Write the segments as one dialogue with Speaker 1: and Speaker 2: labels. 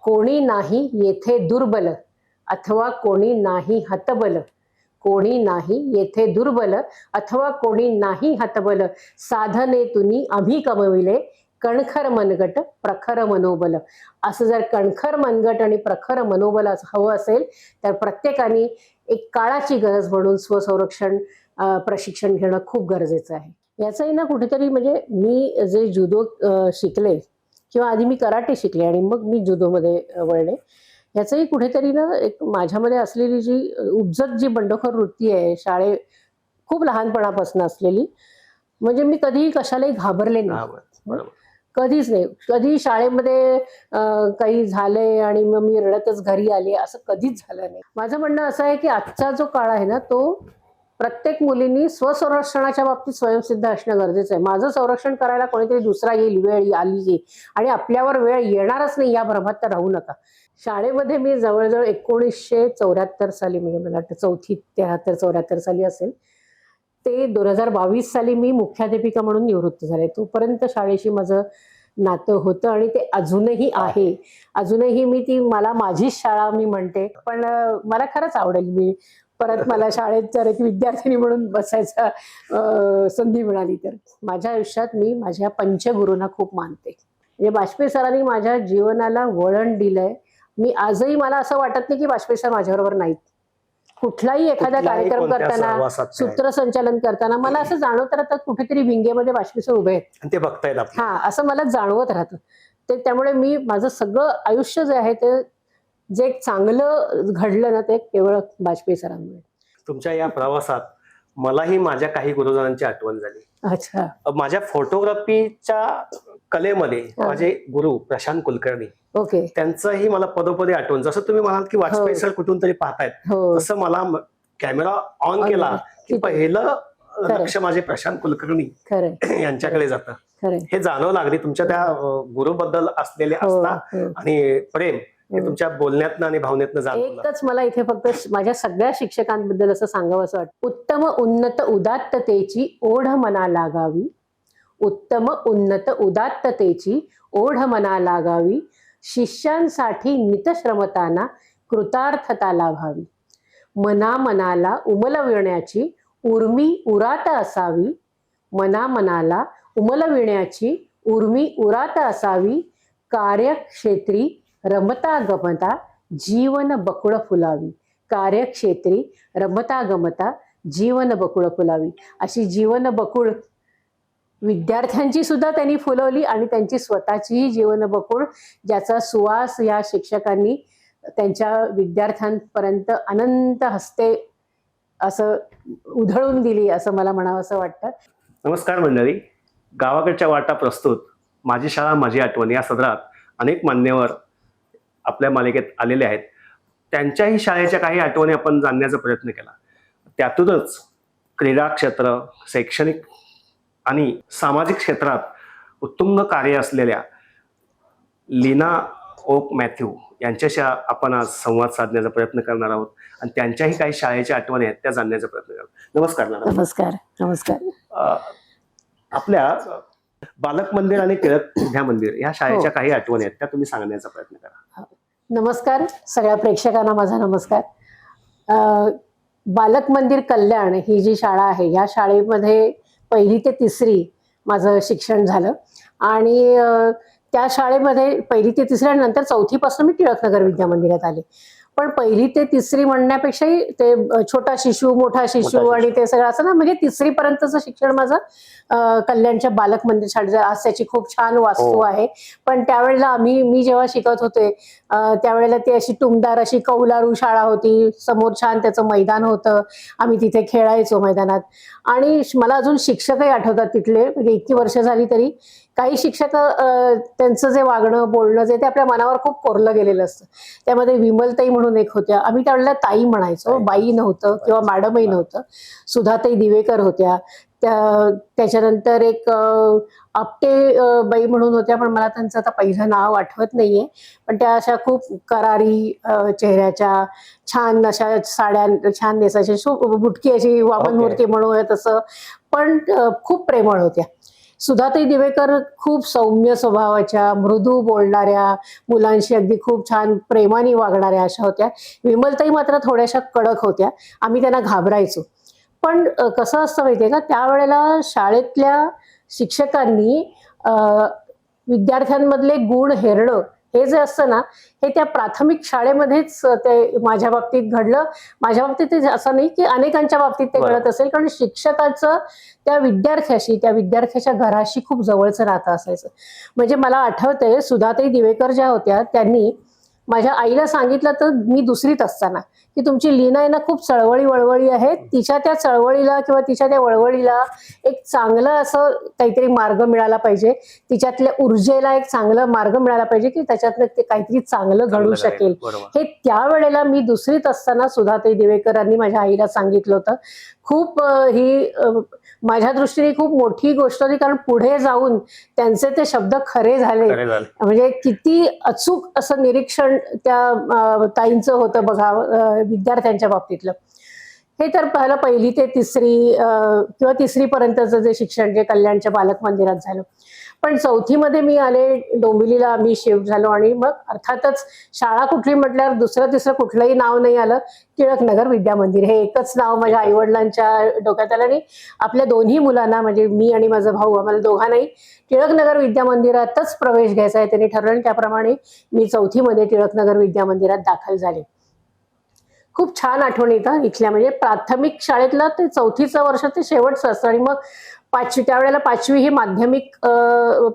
Speaker 1: कोणी नाही येथे दुर्बल अथवा कोणी नाही हतबल, कोणी नाही येथे दुर्बल अथवा कोणी नाही हतबल, साधने तुनी आम्ही कमविले कणखर मनगट प्रखर मनोबल. असं जर कणखर मनगट आणि प्रखर मनोबल हवं असेल तर प्रत्येकाने एक काळाची गरज म्हणून स्वसंरक्षण प्रशिक्षण घेणं खूप गरजेचं आहे. याचंही ना कुठेतरी म्हणजे मी जे जुदो शिकले किंवा आधी मी कराटे शिकले आणि मग मी जुदोमध्ये वळले, याचंही कुठेतरी ना एक माझ्यामध्ये असलेली जी उपजत जी बंडखोर वृत्ती आहे खूप लहानपणापासून असलेली, म्हणजे मी कधीही कशालाही घाबरले नाही. कधीच नाही. कधी शाळेमध्ये काही झालंय आणि मग मी रडतच घरी आले असं कधीच झालं नाही. माझं म्हणणं असं आहे की आजचा जो काळ आहे ना तो प्रत्येक मुलींनी स्वसंरक्षणाच्या बाबतीत स्वयंसिद्ध असणं गरजेचं आहे. माझं संरक्षण करायला कोणीतरी दुसरा येईल, वेळ आली आणि आपल्यावर वेळ येणारच नाही या भ्रमात तर राहू नका. शाळेमध्ये मी जवळजवळ 1974 साली, म्हणजे मला वाटतं 4थी 73-74 साली असेल, ते 2022 साली मी मुख्याध्यापिका म्हणून निवृत्त झाले. तोपर्यंत शाळेशी माझं नातं होतं आणि ते अजूनही आहे. अजूनही मला माझीच शाळा मी म्हणते, पण मला खरंच आवडेल मी परत मला शाळेत जर एक विद्यार्थिनी म्हणून बसायचा संधी मिळाली तर. माझ्या आयुष्यात मी माझ्या पंचगुरूंना खूप मानते. म्हणजे वाजपेयी सरांनी माझ्या जीवनाला वळण दिलंय. मी आजही मला असं वाटत नाही की वाजपेयी सर माझ्याबरोबर नाहीत. कुठलाही एखादा कार्यक्रम करताना, सूत्रसंचालन करताना मला असं जाणवत राहतं कुठेतरी भिंगेमध्ये वाजपेयी सर उभे आहेत,
Speaker 2: ते बघतायत.
Speaker 1: हा, असं मला जाणवत राहतं. त्यामुळे मी माझं सगळं आयुष्य जे आहे ते जे चांगलं घडलं ना ते केवळ वाजपेयी सरांमुळे.
Speaker 2: तुमच्या या प्रवासात मलाही माझ्या काही गुरुजनांची आठवण झाली.
Speaker 1: अच्छा.
Speaker 2: माझ्या फोटोग्राफीच्या कलेमध्ये माझे गुरु प्रशांत कुलकर्णी,
Speaker 1: ओके,
Speaker 2: त्यांचंही मला पदोपदी आठवण. जसं तुम्ही म्हणाल की वाजपेयी सर कुठून तरी पाहतायत, तसं मला कॅमेरा ऑन केला की पहिलं लक्ष माझे प्रशांत कुलकर्णी यांच्याकडे जातं. हे जाणवलं अगदी तुमच्या त्या गुरुबद्दल असलेले आस्था आणि प्रेम हे तुमच्या बोलण्यातनं आणि भावनेतनं जाणवलं.
Speaker 1: एकच मला इथे फक्त माझ्या सगळ्या शिक्षकांबद्दल असं सांगावं असं वाटतं, उत्तम उन्नत उदात्ततेची ओढ मना लागावी, उत्तम उन्नत उदात्ततेची ओढ मना लागावी, शिष्यांसाठी नितश्रमताना कृतार्थता लाभावी, मनाला उमलविण्याची उर्मी उरात असावी, मनाला उमलविण्याची उर्मी उरात असावी, कार्यक्षेत्री रमता गमता जीवन बकुळ फुलावी, कार्यक्षेत्री रमता गमता जीवन बकुळ फुलावी. अशी जीवन बकुळ विद्यार्थ्यांची सुद्धा त्यांनी फुलवली आणि त्यांची स्वतःचीही जीवन बकुळ, ज्याचा सुवास या शिक्षकांनी त्यांच्या विद्यार्थ्यांपर्यंत अनंत हस्ते असं उधळून दिली, असं मला म्हणावं असं वाटतं.
Speaker 2: नमस्कार मंडळी, गावाकडच्या वाटा प्रस्तुत माझी शाळा माझी आठवण या सदरात अनेक मान्यवर आपल्या मालिकेत आलेले आहेत. त्यांच्याही शाळेच्या काही आठवणी आपण जाणण्याचा प्रयत्न केला. त्यातूनच क्रीडा क्षेत्र, शैक्षणिक आणि सामाजिक क्षेत्रात उत्तुंग कार्य असलेल्या लीना ओक मॅथ्यू यांच्याशी आपण आज संवाद साधण्याचा प्रयत्न करणार आहोत आणि त्यांच्याही काही शाळेच्या आठवणी आहेत त्या जाणण्याचा प्रयत्न करणार. नमस्कार.
Speaker 1: नमस्कार. नमस्कार.
Speaker 2: आपल्या बालक मंदिर आणि टिळक विद्या मंदिर या शाळेच्या काही आठवणी आहेत त्या तुम्ही सांगण्याचा प्रयत्न करा.
Speaker 1: नमस्कार सगळ्या प्रेक्षकांना, माझा नमस्कार. बालक मंदिर कल्याण ही जी शाळा आहे, या शाळेमध्ये 1ली ते 3री माझं शिक्षण झालं आणि त्या शाळेमध्ये 1ली ते 3री नंतर 4थी पासून मी टिळकनगर विद्या मंदिरात आले. पण 1ली ते 3री म्हणण्यापेक्षाही ते छोटा शिशु, मोठा शिशु आणि ते सगळं असं ना, म्हणजे 3री पर्यंतचं शिक्षण माझं कल्याणच्या बालक मंदिर शाळेत. आज त्याची खूप छान वास्तू आहे, पण त्यावेळेला मी जेव्हा शिकत होते त्यावेळेला ती अशी टुमदार अशी कौलारू शाळा होती. समोर छान त्याचं मैदान होतं, आम्ही तिथे खेळायचो मैदानात. आणि मला अजून शिक्षकही आठवतात तिथले, म्हणजे इतकी वर्ष झाली तरी काही शिक्षक त्यांचं जे वागणं बोलणं जे ते आपल्या मनावर खूप कोरलं गेलेलं असतं. त्यामध्ये विमलताई म्हणून एक होत्या, आम्ही त्यावेळेला ताई म्हणायचो, बाई नव्हतं किंवा मॅडमही नव्हतं. सुधाताई दिवेकर होत्या. त्याच्यानंतर एक आपटे बाई म्हणून होत्या, पण मला त्यांचं आता पहिलं नाव आठवत नाहीये. पण त्या अशा खूप करारी चेहऱ्याच्या, छान अशा साड्या छान नेसायच्या, बुटकी अशी वामन मूर्ती म्हणूया तसं, पण खूप प्रेमळ होत्या. सुधाताई दिवेकर खूप सौम्य स्वभावाच्या, मृदू बोलणाऱ्या, मुलांशी अगदी खूप छान प्रेमाने वागणाऱ्या अशा होत्या. विमलताई मात्र थोड्याशा कडक होत्या. आम्ही त्यांना घाबरायचो. पण कसं असतं माहितीये का, त्यावेळेला शाळेतल्या शिक्षकांनी विद्यार्थ्यांमधले गुण हेरणं हे जे असतं ना, हे त्या प्राथमिक शाळेमध्येच ते माझ्या बाबतीत घडलं. माझ्या बाबतीत ते असं नाही की अनेकांच्या बाबतीत ते घडत असेल, कारण शिक्षकाचं त्या विद्यार्थ्याशी, त्या विद्यार्थ्याच्या घराशी खूप जवळचं नातं असायचं. म्हणजे मला आठवतंय, सुधाताई दिवेकर ज्या होत्या त्यांनी माझ्या आईला सांगितलं, तर मी दुसरीत असताना, की तुमची लीना आहे ना खूप चळवळी वळवळी आहे, तिच्या त्या चळवळीला किंवा तिच्या त्या वळवळीला एक चांगलं असं काहीतरी मार्ग मिळाला पाहिजे, तिच्यातल्या ऊर्जेला एक चांगला मार्ग मिळाला पाहिजे की त्याच्यातलं ते काहीतरी चांगलं घडू शकेल. हे त्यावेळेला मी दुसरीत असताना सुधाताई दिवेकरांनी माझ्या आईला सांगितलं होतं. खूप ही माझ्या दृष्टीने खूप मोठी गोष्ट होती, कारण पुढे जाऊन त्यांचे ते शब्द खरे झाले. म्हणजे किती अचूक असं निरीक्षण त्या ताईंचं होतं बघा विद्यार्थ्यांच्या बाबतीतलं. हे तर पहिली ते किंवा तिसरीपर्यंतचं जे शिक्षण जे कल्याणच्या बालक मंदिरात झालं. पण चौथीमध्ये मी आले, डोंबिवलीला आम्ही शिफ्ट झालो आणि मग अर्थातच शाळा कुठली म्हटल्यावर दुसरं तिसरं कुठलंही नाव नाही आलं. टिळकनगर विद्या मंदिर हे एकच नाव माझ्या आईवडिलांच्या डोक्यात आलं. आणि आपल्या दोन्ही मुलांना, म्हणजे मी आणि माझा भाऊ, आम्हाला दोघांनाही टिळकनगर विद्या मंदिरातच प्रवेश घ्यायचा आहे. त्यांनी ठरवलं. त्याप्रमाणे मी चौथीमध्ये टिळकनगर विद्या मंदिरात दाखल झाले. खूप छान आठवण येतं इथल्या, म्हणजे प्राथमिक शाळेतलं ते चौथीचं वर्ष ते शेवटचं असतं. आणि मग त्यावेळेला 5वी ही माध्यमिक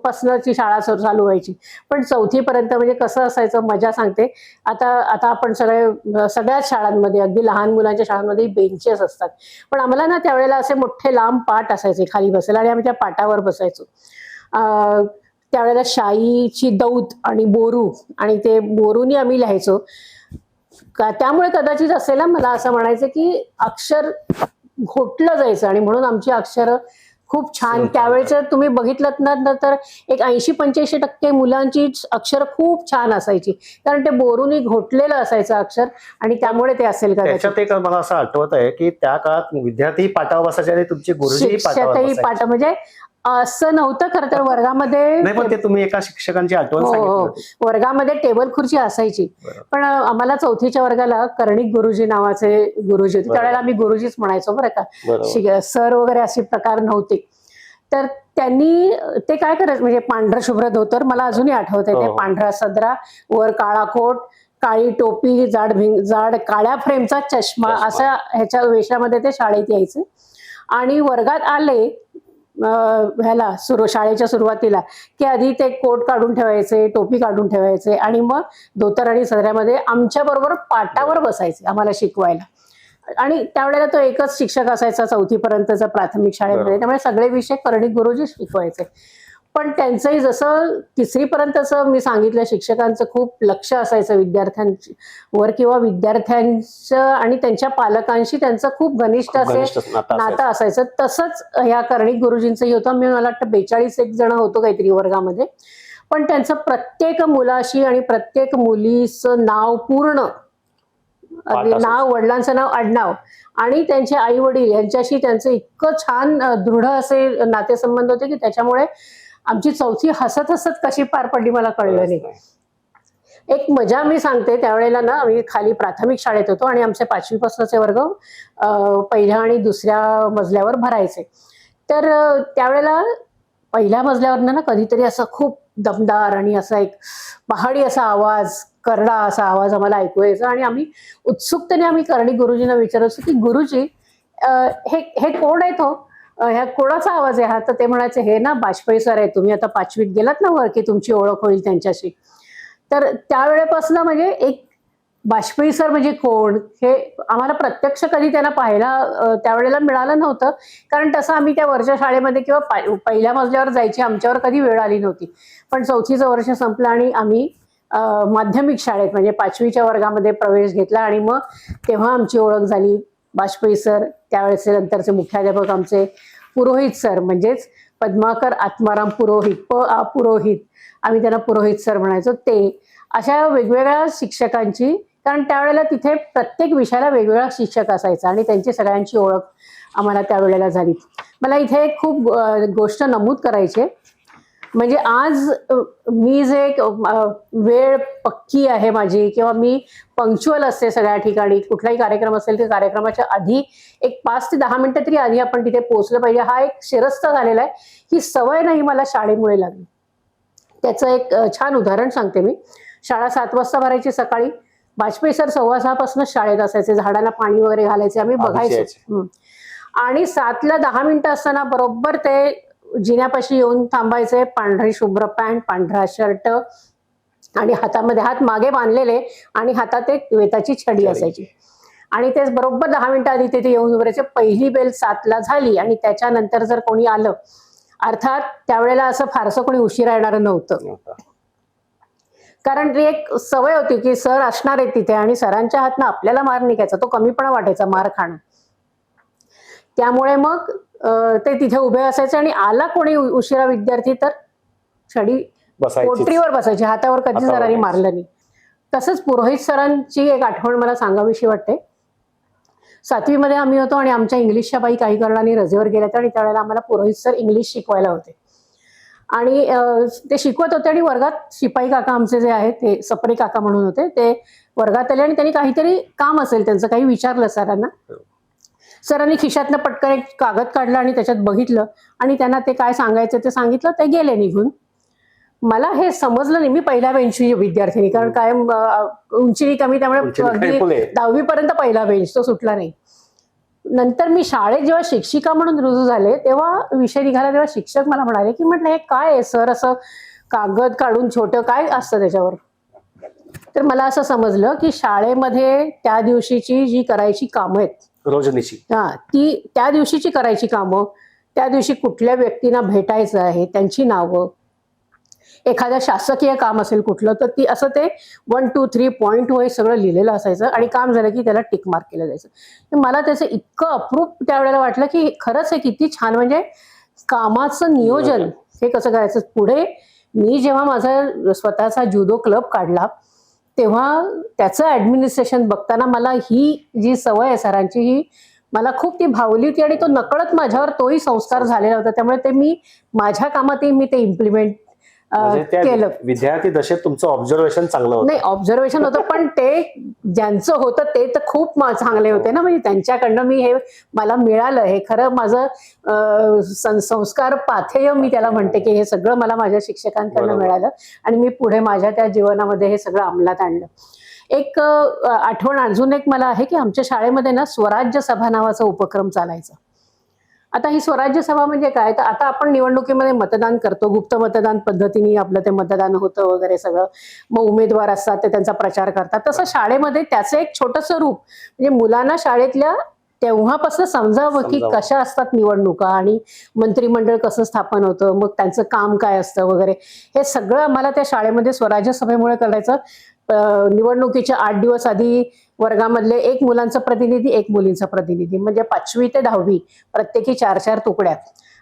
Speaker 1: पासनची शाळा चालू व्हायची. पण चौथीपर्यंत म्हणजे कसं असायचं, मजा सांगते. आता आपण सगळ्याच शाळांमध्ये, अगदी लहान मुलांच्या शाळांमध्ये बेंचेस असतात. पण आम्हाला ना त्यावेळेला असे मोठे लांब पाट असायचे खाली बसायला, आणि आम्ही त्या पाटावर बसायचो. त्यावेळेला शाईची दौत आणि बोरू, आणि ते बोरूनी आम्ही लिहायचो. त्यामुळे कदाचित असेल मला असं म्हणायचं की अक्षर घोटलं जायचं, आणि म्हणून आमची अक्षर खूप छान. त्यावेळेचं तुम्ही बघितलं ना तर एक 80-85% मुलांची अक्षर खूप छान असायची, कारण ते बोरूनी घोटलेलं असायचं अक्षर, आणि त्यामुळे ते असेल का.
Speaker 2: त्याच्यात एक मला असं आठवत आहे की त्या काळात विद्यार्थी पाटावर बसायचे आणि तुमचे गुरुजी
Speaker 1: पाठ, म्हणजे असं नव्हतं खरं तर वर्गामध्ये.
Speaker 2: नाही, पण ते तुम्ही एका शिक्षकांची आठवण सांगितली.
Speaker 1: वर्गामध्ये टेबल खुर्ची असायची. पण आम्हाला चौथीच्या वर्गाला कर्णिक गुरुजी नावाचे गुरुजी होते. त्यावेळेला आम्ही गुरुजीच म्हणायचो बरं का, सर वगैरे असे प्रकार नव्हते. तर त्यांनी ते काय करायचं, म्हणजे पांढरं शुभ्र धोतर, मला अजूनही आठवतंय ते, पांढरा सदरा, वर काळा कोट, काळी टोपी, जाड काळ्या फ्रेमचा चष्मा, असा ह्याच्या वेशामध्ये ते शाळेत यायचे. आणि वर्गात आले शाळेच्या सुरुवातीला की आधी ते कोट काढून ठेवायचे, टोपी काढून ठेवायचे, आणि मग धोतर आणि सदऱ्यामध्ये आमच्या बरोबर पाटावर बसायचे आम्हाला शिकवायला. आणि त्यावेळेला तो एकच शिक्षक असायचा चौथीपर्यंतचा प्राथमिक शाळेमध्ये, त्यामुळे सगळे विषय कर्णिक गुरुजी शिकवायचे. पण त्यांचंही जसं तिसरीपर्यंतचं मी सांगितलं, शिक्षकांचं खूप लक्ष असायचं विद्यार्थ्यांवर, किंवा विद्यार्थ्यांचं आणि त्यांच्या पालकांशी त्यांचं खूप घनिष्ठ नातं असायचं. तसंच ह्या कर्णिक गुरुजींचंही होतं. मला वाटतं 42 जण होतो काहीतरी वर्गामध्ये. पण त्यांचं प्रत्येक मुलाशी आणि प्रत्येक मुलीचं नाव पूर्ण, नाव, वडिलांचं नाव, आडनाव, आणि त्यांचे आई वडील यांच्याशी त्यांचं इतकं छान दृढ असे नातेसंबंध होते की त्याच्यामुळे आमची चौथी हसत हसत कशी पार पडली मला कळलं नाही. एक मजा मी सांगते. त्यावेळेला ना आम्ही खाली प्राथमिक शाळेत होतो, आणि आमचे 5वी पासूनचे वर्ग पहिल्या आणि दुसऱ्या मजल्यावर भरायचे. तर त्यावेळेला पहिल्या मजल्यावर ना कधीतरी असं खूप दमदार आणि असा एक पहाडी असा आवाज, करडा असा आवाज आम्हाला ऐकू यायचा. आणि आम्ही उत्सुकतेने आम्ही कर्णिक गुरुजींना विचारायचो की गुरुजी हे कोण आहे तो, ह्या कोणाचा आवाज आहे हा. तर ते म्हणायचे, हे ना बाजपेयी सर आहे, तुम्ही आता 5वीत गेलात ना वर की तुमची ओळख होईल त्यांच्याशी. तर त्यावेळेपासून म्हणजे एक बाजपेयी सर म्हणजे कोण हे आम्हाला प्रत्यक्ष कधी त्यांना पाहायला त्यावेळेला मिळालं नव्हतं, कारण तसं आम्ही त्या वरच्या शाळेमध्ये किंवा पहिल्या मजल्यावर जायची आमच्यावर कधी वेळ आली नव्हती. पण चौथीचं वर्ष संपलं आणि आम्ही माध्यमिक शाळेत म्हणजे 5वीच्या वर्गामध्ये प्रवेश घेतला, आणि मग तेव्हा आमची ओळख झाली. बाजपेयी सर, त्यावेळेचे नंतरचे मुख्याध्यापक आमचे पुरोहित सर, म्हणजेच पद्माकर आत्माराम पुरोहित, पुरोहित, आम्ही त्यांना पुरोहित सर म्हणायचो. ते अशा वेगवेगळ्या शिक्षकांची, कारण त्यावेळेला तिथे प्रत्येक विषयाला वेगवेगळा शिक्षक असायचा, आणि त्यांची सगळ्यांची ओळख आम्हाला त्यावेळेला झाली. मला इथे एक खूप गोष्ट नमूद करायची आहे. म्हणजे आज मी जे वेळ पक्की आहे माझी, किंवा मी पंक्च्युअल असते सगळ्या ठिकाणी, कुठलाही कार्यक्रम असेल तर कार्यक्रमाच्या आधी एक 5 ते 10 मिनिटं तरी आधी आपण तिथे पोहोचलं पाहिजे. हा एक शिरस्त झालेला आहे. ही सवय नाही मला शाळेमुळे लागली. त्याचं एक छान उदाहरण सांगते मी. शाळा 7 वाजता भरायची सकाळी. वाजपेयी सर 6:15 पासूनच शाळेत असायचे. झाडांना पाणी वगैरे घालायचे, आम्ही बघायचो. आणि 7ला 10 मिनिटं असताना बरोबर ते जिन्यापाशी येऊन थांबायचे. पांढरी शुभ्र पॅन्ट, पांढरा शर्ट आणि हातामध्ये हात मागे बांधलेले आणि हातात एक वेताची छडी असायची. आणि तेच बरोबर 10 मिनिटं आधी तिथे येऊन उभे राहायचे. पहिली बेल 7ला झाली आणि त्याच्यानंतर जर कोणी आलं, अर्थात त्यावेळेला असं फारसं कोणी उशिरा येणारं नव्हतं. कारण ती एक सवय होती की सर असणार आहेत तिथे आणि सरांच्या हातनं आपल्याला मार निघायचा, तो कमीपणा वाटायचा मार खाणं. त्यामुळे मग ते तिथे उभे असायचे आणि आला कोणी उशिरा विद्यार्थी तर छडी पोटरीवर बसायची, हातावर कधी सरांनी मारलं नाही. तसंच पुरोहित सरांची एक आठवण मला सांगावीशी वाटते. 7वी मध्ये आम्ही होतो आणि आमच्या इंग्लिशच्या बाई काही कारणाने रजेवर गेल्या आणि त्यावेळेला आम्हाला पुरोहित सर इंग्लिश शिकवायला होते. आणि ते शिकवत होते आणि वर्गात शिपाई काका आमचे जे आहेत, ते सपरे काका म्हणून होते, ते वर्गात आले आणि त्यांनी काहीतरी काम असेल त्यांचं, काही विचारलं सरांना. सरांनी खिशातनं पटकन एक कागद काढला आणि त्याच्यात बघितलं आणि त्यांना ते काय सांगायचं ते सांगितलं. ते गेले निघून. मला हे समजलं नाही. मी पहिल्या बेंचची विद्यार्थिनी, कारण कायम उंची कमी, त्यामुळे 10वी पर्यंत पहिला बेंच, तो सुटला नाही. नंतर मी शाळेत जेव्हा शिक्षिका म्हणून रुजू झाले तेव्हा विषय निघाला, तेव्हा शिक्षक मला म्हणाले की म्हटलं हे काय आहे सर, असं कागद काढून छोटं काय असतं त्याच्यावर. तर मला असं समजलं की शाळेमध्ये त्या दिवशीची जी करायची कामं आहेत
Speaker 2: रोजनीची,
Speaker 1: ती त्या दिवशीची करायची कामं, त्या दिवशी कुठल्या व्यक्तींना भेटायचं आहे त्यांची नावं, एखादं शासकीय काम असेल कुठलं तर ती असं ते 1 2 3 पॉईंट वाईज सगळं लिहिलेलं असायचं आणि काम झालं की त्याला टिक मार्क केलं जायचं. मला त्याचं इतकं अप्रूप त्यावेळेला वाटलं की खरंच हे किती छान, म्हणजे कामाचं नियोजन हे कसं करायचं. पुढे मी जेव्हा माझा स्वतःचा जुदो क्लब काढला तेव्हा त्याचं ऍडमिनिस्ट्रेशन बघताना मला ही जी सवय आहे सरांची, ही मला खूप ती भावली होती आणि तो नकळत माझ्यावर तोही संस्कार झालेला होता. त्यामुळे ते मी माझ्या कामातही मी ते इम्प्लिमेंट केलं.
Speaker 2: विद्यार्थी दशेत तुमचं ऑब्झर्वेशन चांगलं होतं.
Speaker 1: नाही, ऑब्झर्वेशन होतं, पण ते ज्यांचं होतं ते तर खूप चांगले होते ना. म्हणजे त्यांच्याकडनं मी हे मला मिळालं, हे खरं माझं संस्कार पाथेय मी त्याला म्हणते की हे सगळं मला माझ्या शिक्षकांकडनं मिळालं आणि मी पुढे माझ्या त्या जीवनामध्ये हे सगळं अंमलात आणलं. एक आठवण अजून एक मला आहे की आमच्या शाळेमध्ये ना स्वराज्य सभा नावाचा उपक्रम चालायचा. आता ही स्वराज्य सभा म्हणजे काय, तर आता आपण निवडणुकीमध्ये मतदान करतो, गुप्त मतदान पद्धतीने आपलं ते मतदान होतं वगैरे सगळं, मग उमेदवार असतात ते त्यांचा प्रचार करतात. तसं शाळेमध्ये त्याचं एक छोटंसं रूप, म्हणजे मुलांना शाळेतल्या तेव्हापासून समजावं की कशा असतात निवडणुका आणि मंत्रिमंडळ कसं स्थापन होतं, मग त्यांचं काम काय असतं वगैरे, हे सगळं आम्हाला त्या शाळेमध्ये स्वराज्य सभेमुळे करायचं. निवडणुकीच्या 8 दिवस आधी वर्गामधले एक मुलांचा प्रतिनिधी, एक मुलींचा प्रतिनिधी, म्हणजे 5वी ते 10वी प्रत्येकी 4-4 तुकड्या,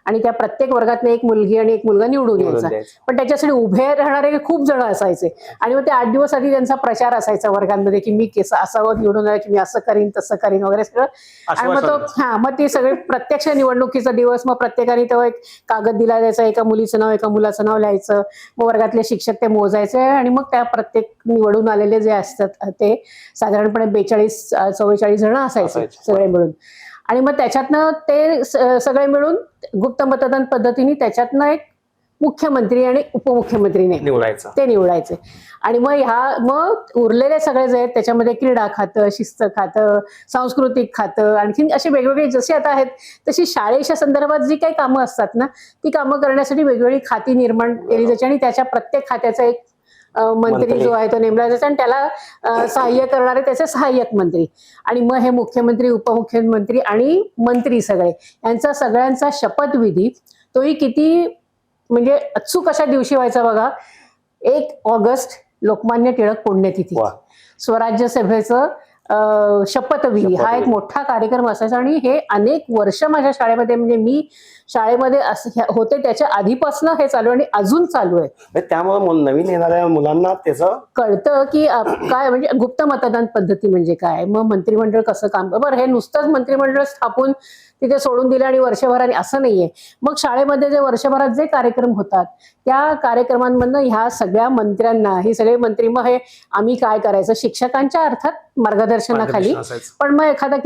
Speaker 1: आणि त्या प्रत्येक वर्गातले एक मुलगी आणि एक मुलगा निवडून यायचा. पण त्याच्यासाठी उभे राहणारे खूप जण असायचे आणि मग ते 8 दिवस आधी त्यांचा प्रचार असायचा वर्गांमध्ये की मी कसं असावं निवडून आलं, की मी असं करीन तसं करीन वगैरे सगळं. आणि मग तो मग ती सगळे प्रत्यक्ष निवडणुकीचा दिवस, मग प्रत्येकाने तो एक कागद दिला जायचा, एका मुलीचं नाव एका मुलाचं नाव लिहायचं, मग वर्गातले शिक्षक ते मोजायचे आणि मग त्या प्रत्येक निवडून आलेले जे असतात ते साधारणपणे 42-44 जण असायचे सगळे मिळून. आणि मग त्याच्यातनं ते सगळे मिळून गुप्त मतदान पद्धतीने त्याच्यातनं एक मुख्यमंत्री आणि उपमुख्यमंत्री निवडायचे. आणि मग उरलेले सगळे जे आहेत त्याच्यामध्ये क्रीडा खातं, शिस्त खातं, सांस्कृतिक खातं, आणखी असे वेगवेगळे जसे आता आहेत तशी शाळेच्या संदर्भात जी काही कामं असतात ना, ती कामं करण्यासाठी वेगवेगळी खाती निर्माण केली जायची आणि त्याच्या प्रत्येक खात्याचा एक मंत्री जो आहे तो नेमला जायचा आणि त्याला सहाय्य करणारे त्याचे सहाय्यक मंत्री. आणि मग हे मुख्यमंत्री, उपमुख्यमंत्री आणि मंत्री सगळे यांचा सगळ्यांचा शपथविधी तोही किती म्हणजे अचूक अशा दिवशी व्हायचा बघा. 1 ऑगस्ट लोकमान्य टिळक पुण्यतिथी, स्वराज्य सभेचं शपथविधी हा एक मोठा कार्यक्रम असायचा. आणि हे अनेक वर्ष माझ्या शाळेमध्ये, म्हणजे मी शाळेमध्ये होते त्याच्या आधीपासून हे चालू आणि अजून चालू आहे.
Speaker 2: त्यामुळे नवीन येणाऱ्या मुलांना त्याचं
Speaker 1: कळतं की काय म्हणजे गुप्त मतदान पद्धती म्हणजे काय, मग मंत्रिमंडळ कसं काम. बरं, हे नुसतंच मंत्रिमंडळ स्थापून तिथे सोडून दिलं आणि वर्षभराने, असं नाहीये. मग शाळेमध्ये जे वर्षभरात जे कार्यक्रम होतात त्या कार्यक्रमांमधनं ह्या सगळ्या मंत्र्यांना, हे सगळे मंत्री, मग हे आम्ही काय करायचं शिक्षकांच्या अर्थात मार्गदर्शनाखाली,
Speaker 2: असायचं.
Speaker 1: पण मग एखादा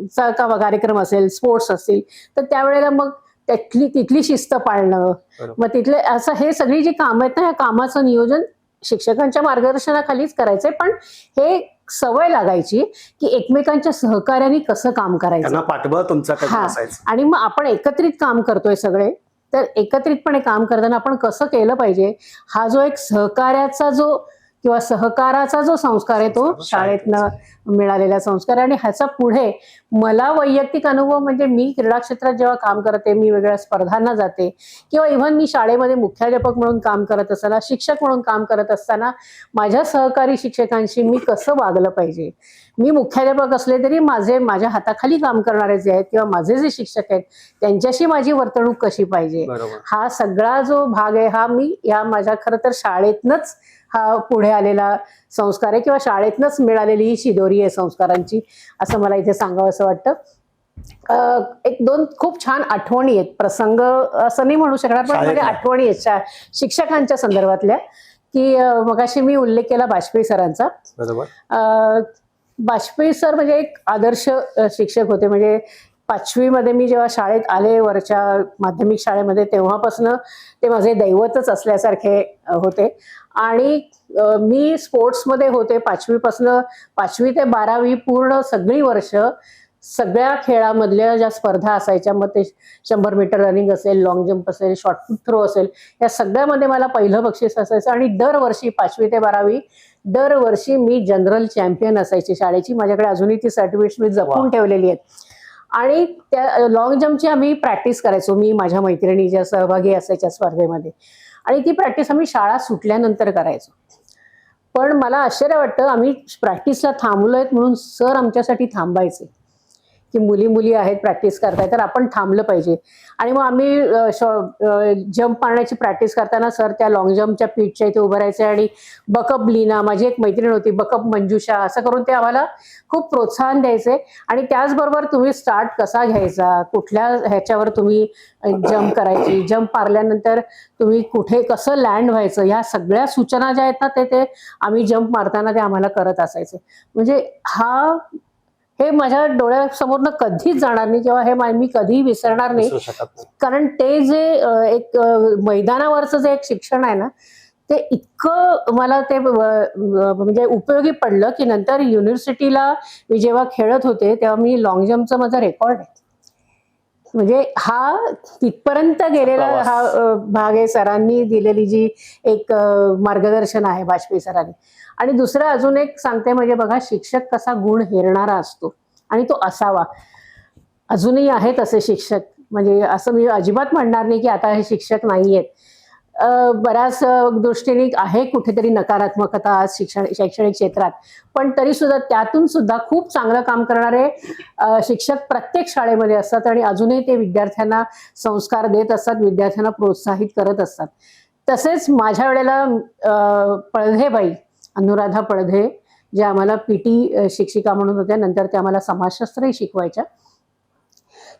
Speaker 1: चा कार्यक्रम असेल, स्पोर्ट्स असतील, तर त्यावेळेला मग तिथली शिस्त पाळणं,
Speaker 2: बरोबर.
Speaker 1: मग तिथले असं हे सगळी जी कामं आहेत ना, या कामाचं नियोजन शिक्षकांच्या मार्गदर्शनाखालीच करायचंय. पण हे सवय लागायची की एकमेकांच्या सहकार्याने कसं काम करायचं,
Speaker 2: त्यांना पाठबळ तुमच्याकडे
Speaker 1: हा.
Speaker 2: असायचं.
Speaker 1: आणि मग आपण एकत्रित काम करतोय सगळे, तर एकत्रितपणे काम करताना आपण कसं केलं पाहिजे, हा जो एक सहकार्याचा जो किंवा सहकाराचा जो संस्कार आहे तो शाळेतनं मिळालेला संस्कार. आणि ह्याचा पुढे मला वैयक्तिक अनुभव म्हणजे मी क्रीडा क्षेत्रात जेव्हा काम करते, मी वेगळ्या स्पर्धांना जाते, किंवा इव्हन मी शाळेमध्ये मुख्याध्यापक म्हणून काम करत असताना, शिक्षक म्हणून काम करत असताना माझ्या सहकारी शिक्षकांशी मी कसं वागलं पाहिजे. मी मुख्याध्यापक असले तरी माझ्या हाताखाली काम करणारे जे आहेत किंवा माझे जे शिक्षक आहेत त्यांच्याशी माझी वर्तणूक कशी पाहिजे, हा सगळा जो भाग आहे हा मी माझ्या खरं तर शाळेतनच हा पुढे आलेला संस्कार आहे, किंवा शाळेतनच मिळालेली ही शिदोरी आहे संस्कारांची, असं मला इथे सांगावं असं वाटतं. एक दोन खूप छान आठवणी आहेत, प्रसंग असं नाही म्हणू शकणार, पण म्हणजे आठवणी आहेत शिक्षकांच्या संदर्भातल्या, की मगाशी मी उल्लेख केला बाजपेयी सरांचा. बाजपेयी सर म्हणजे एक आदर्श शिक्षक होते. म्हणजे 5वी मध्ये मी जेव्हा शाळेत आले, वरच्या माध्यमिक शाळेमध्ये, तेव्हापासून ते माझे दैवतच असल्यासारखे होते. आणि मी स्पोर्ट्समध्ये होते 5वी ते 12वी पूर्ण सगळी वर्ष सगळ्या खेळामधल्या ज्या स्पर्धा असायच्या, मग ते 100 मीटर रनिंग असेल, लॉंग जम्प असेल, शॉर्टपुट थ्रो असेल, या सगळ्यामध्ये मला पहिलं बक्षीस असायचं. आणि दरवर्षी 5वी ते 12वी दरवर्षी मी जनरल चॅम्पियन असायची शाळेची. माझ्याकडे अजूनही ती सर्टिफिकेट मी जपून ठेवलेली आहेत. आणि त्या लॉंग जम्पची आम्ही प्रॅक्टिस करायचो, मी माझ्या मैत्रिणी ज्या सहभागी असायच्या स्पर्धेमध्ये, आणि ती प्रॅक्टिस आम्ही शाळा सुटल्यानंतर करायचो. पण मला आश्चर्य वाटतं, आम्ही प्रॅक्टिसला थांबलोय म्हणून सर आमच्यासाठी थांबायचे, की मुली आहेत प्रॅक्टिस करताय तर आपण थांबलं पाहिजे. आणि मग आम्ही जम्प मारण्याची प्रॅक्टिस करताना सर त्या लॉंग जम्पच्या पीठच्या इथे उभं राहायचे आणि बकअप लीना, माझी एक मैत्रीण होती, बकअप मंजुषा, असं करून ते आम्हाला खूप प्रोत्साहन द्यायचे. आणि त्याचबरोबर तुम्ही स्टार्ट कसा घ्यायचा, कुठल्या ह्याच्यावर तुम्ही जम्प करायची, जम्प मारल्यानंतर तुम्ही कुठे कसं लँड व्हायचं, ह्या सगळ्या सूचना ज्या आहेत ना ते आम्ही जम्प मारताना ते आम्हाला करत असायचे. म्हणजे हे माझ्या डोळ्यासमोरनं कधीच जाणार नाही, किंवा हे मी कधीही विसरणार नाही. कारण ते जे एक मैदानावरचं जे एक शिक्षण आहे ना, ते इतकं मला ते म्हणजे उपयोगी पडलं, की नंतर युनिव्हर्सिटीला मी जेव्हा खेळत होते तेव्हा मी लॉंग जम्पचं माझा रेकॉर्ड आहे. म्हणजे हा तिथपर्यंत गेलेला हा भाग आहे, सरांनी दिलेली जी एक मार्गदर्शन आहे बाजपेयी सरांनी. आणि दुसरं अजून एक सांगते, म्हणजे बघा, शिक्षक कसा गुण हेरणारा असतो आणि तो असावा. अजूनही आहेत असे शिक्षक, म्हणजे असं मी अजिबात म्हणणार नाही की आता हे शिक्षक नाही आहेत. बऱ्याच दृष्टीने आहे कुठेतरी नकारात्मकता आज शैक्षणिक क्षेत्रात, पण तरी सुद्धा त्यातून सुद्धा खूप चांगलं काम करणारे शिक्षक प्रत्येक शाळेमध्ये असतात आणि अजूनही ते विद्यार्थ्यांना संस्कार देत असतात, विद्यार्थ्यांना प्रोत्साहित करत असतात. तसेच माझ्या वेळेला पळधेबाई, अनुराधा पळधे, ज्या आम्हाला PT शिक्षिका म्हणून होत्या, नंतर त्या आम्हाला समाजशास्त्रही शिकवायच्या,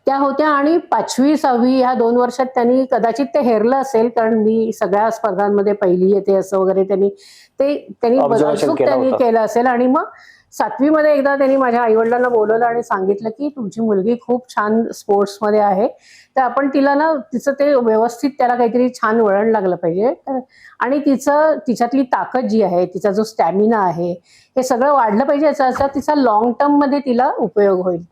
Speaker 1: त्या होत्या. आणि 5वी 6वी ह्या 2 वर्षात त्यांनी कदाचित ते हेरलं असेल, कारण मी सगळ्या स्पर्धांमध्ये पहिली येते असं वगैरे त्यांनी अचूक केलं असेल. आणि मग 7वी मध्ये एकदा त्यांनी माझ्या आईवडिलांना बोलवलं आणि सांगितलं की तुमची मुलगी खूप छान स्पोर्ट्समध्ये आहे, तर आपण तिला ना, तिचं ते व्यवस्थित, त्याला काहीतरी छान वळण लागलं पाहिजे, आणि तिच्यातली ताकद जी आहे, तिचा जो स्टॅमिना आहे, हे सगळं वाढलं पाहिजे, याचा तिचा लॉंग टर्म मध्ये तिला उपयोग होईल.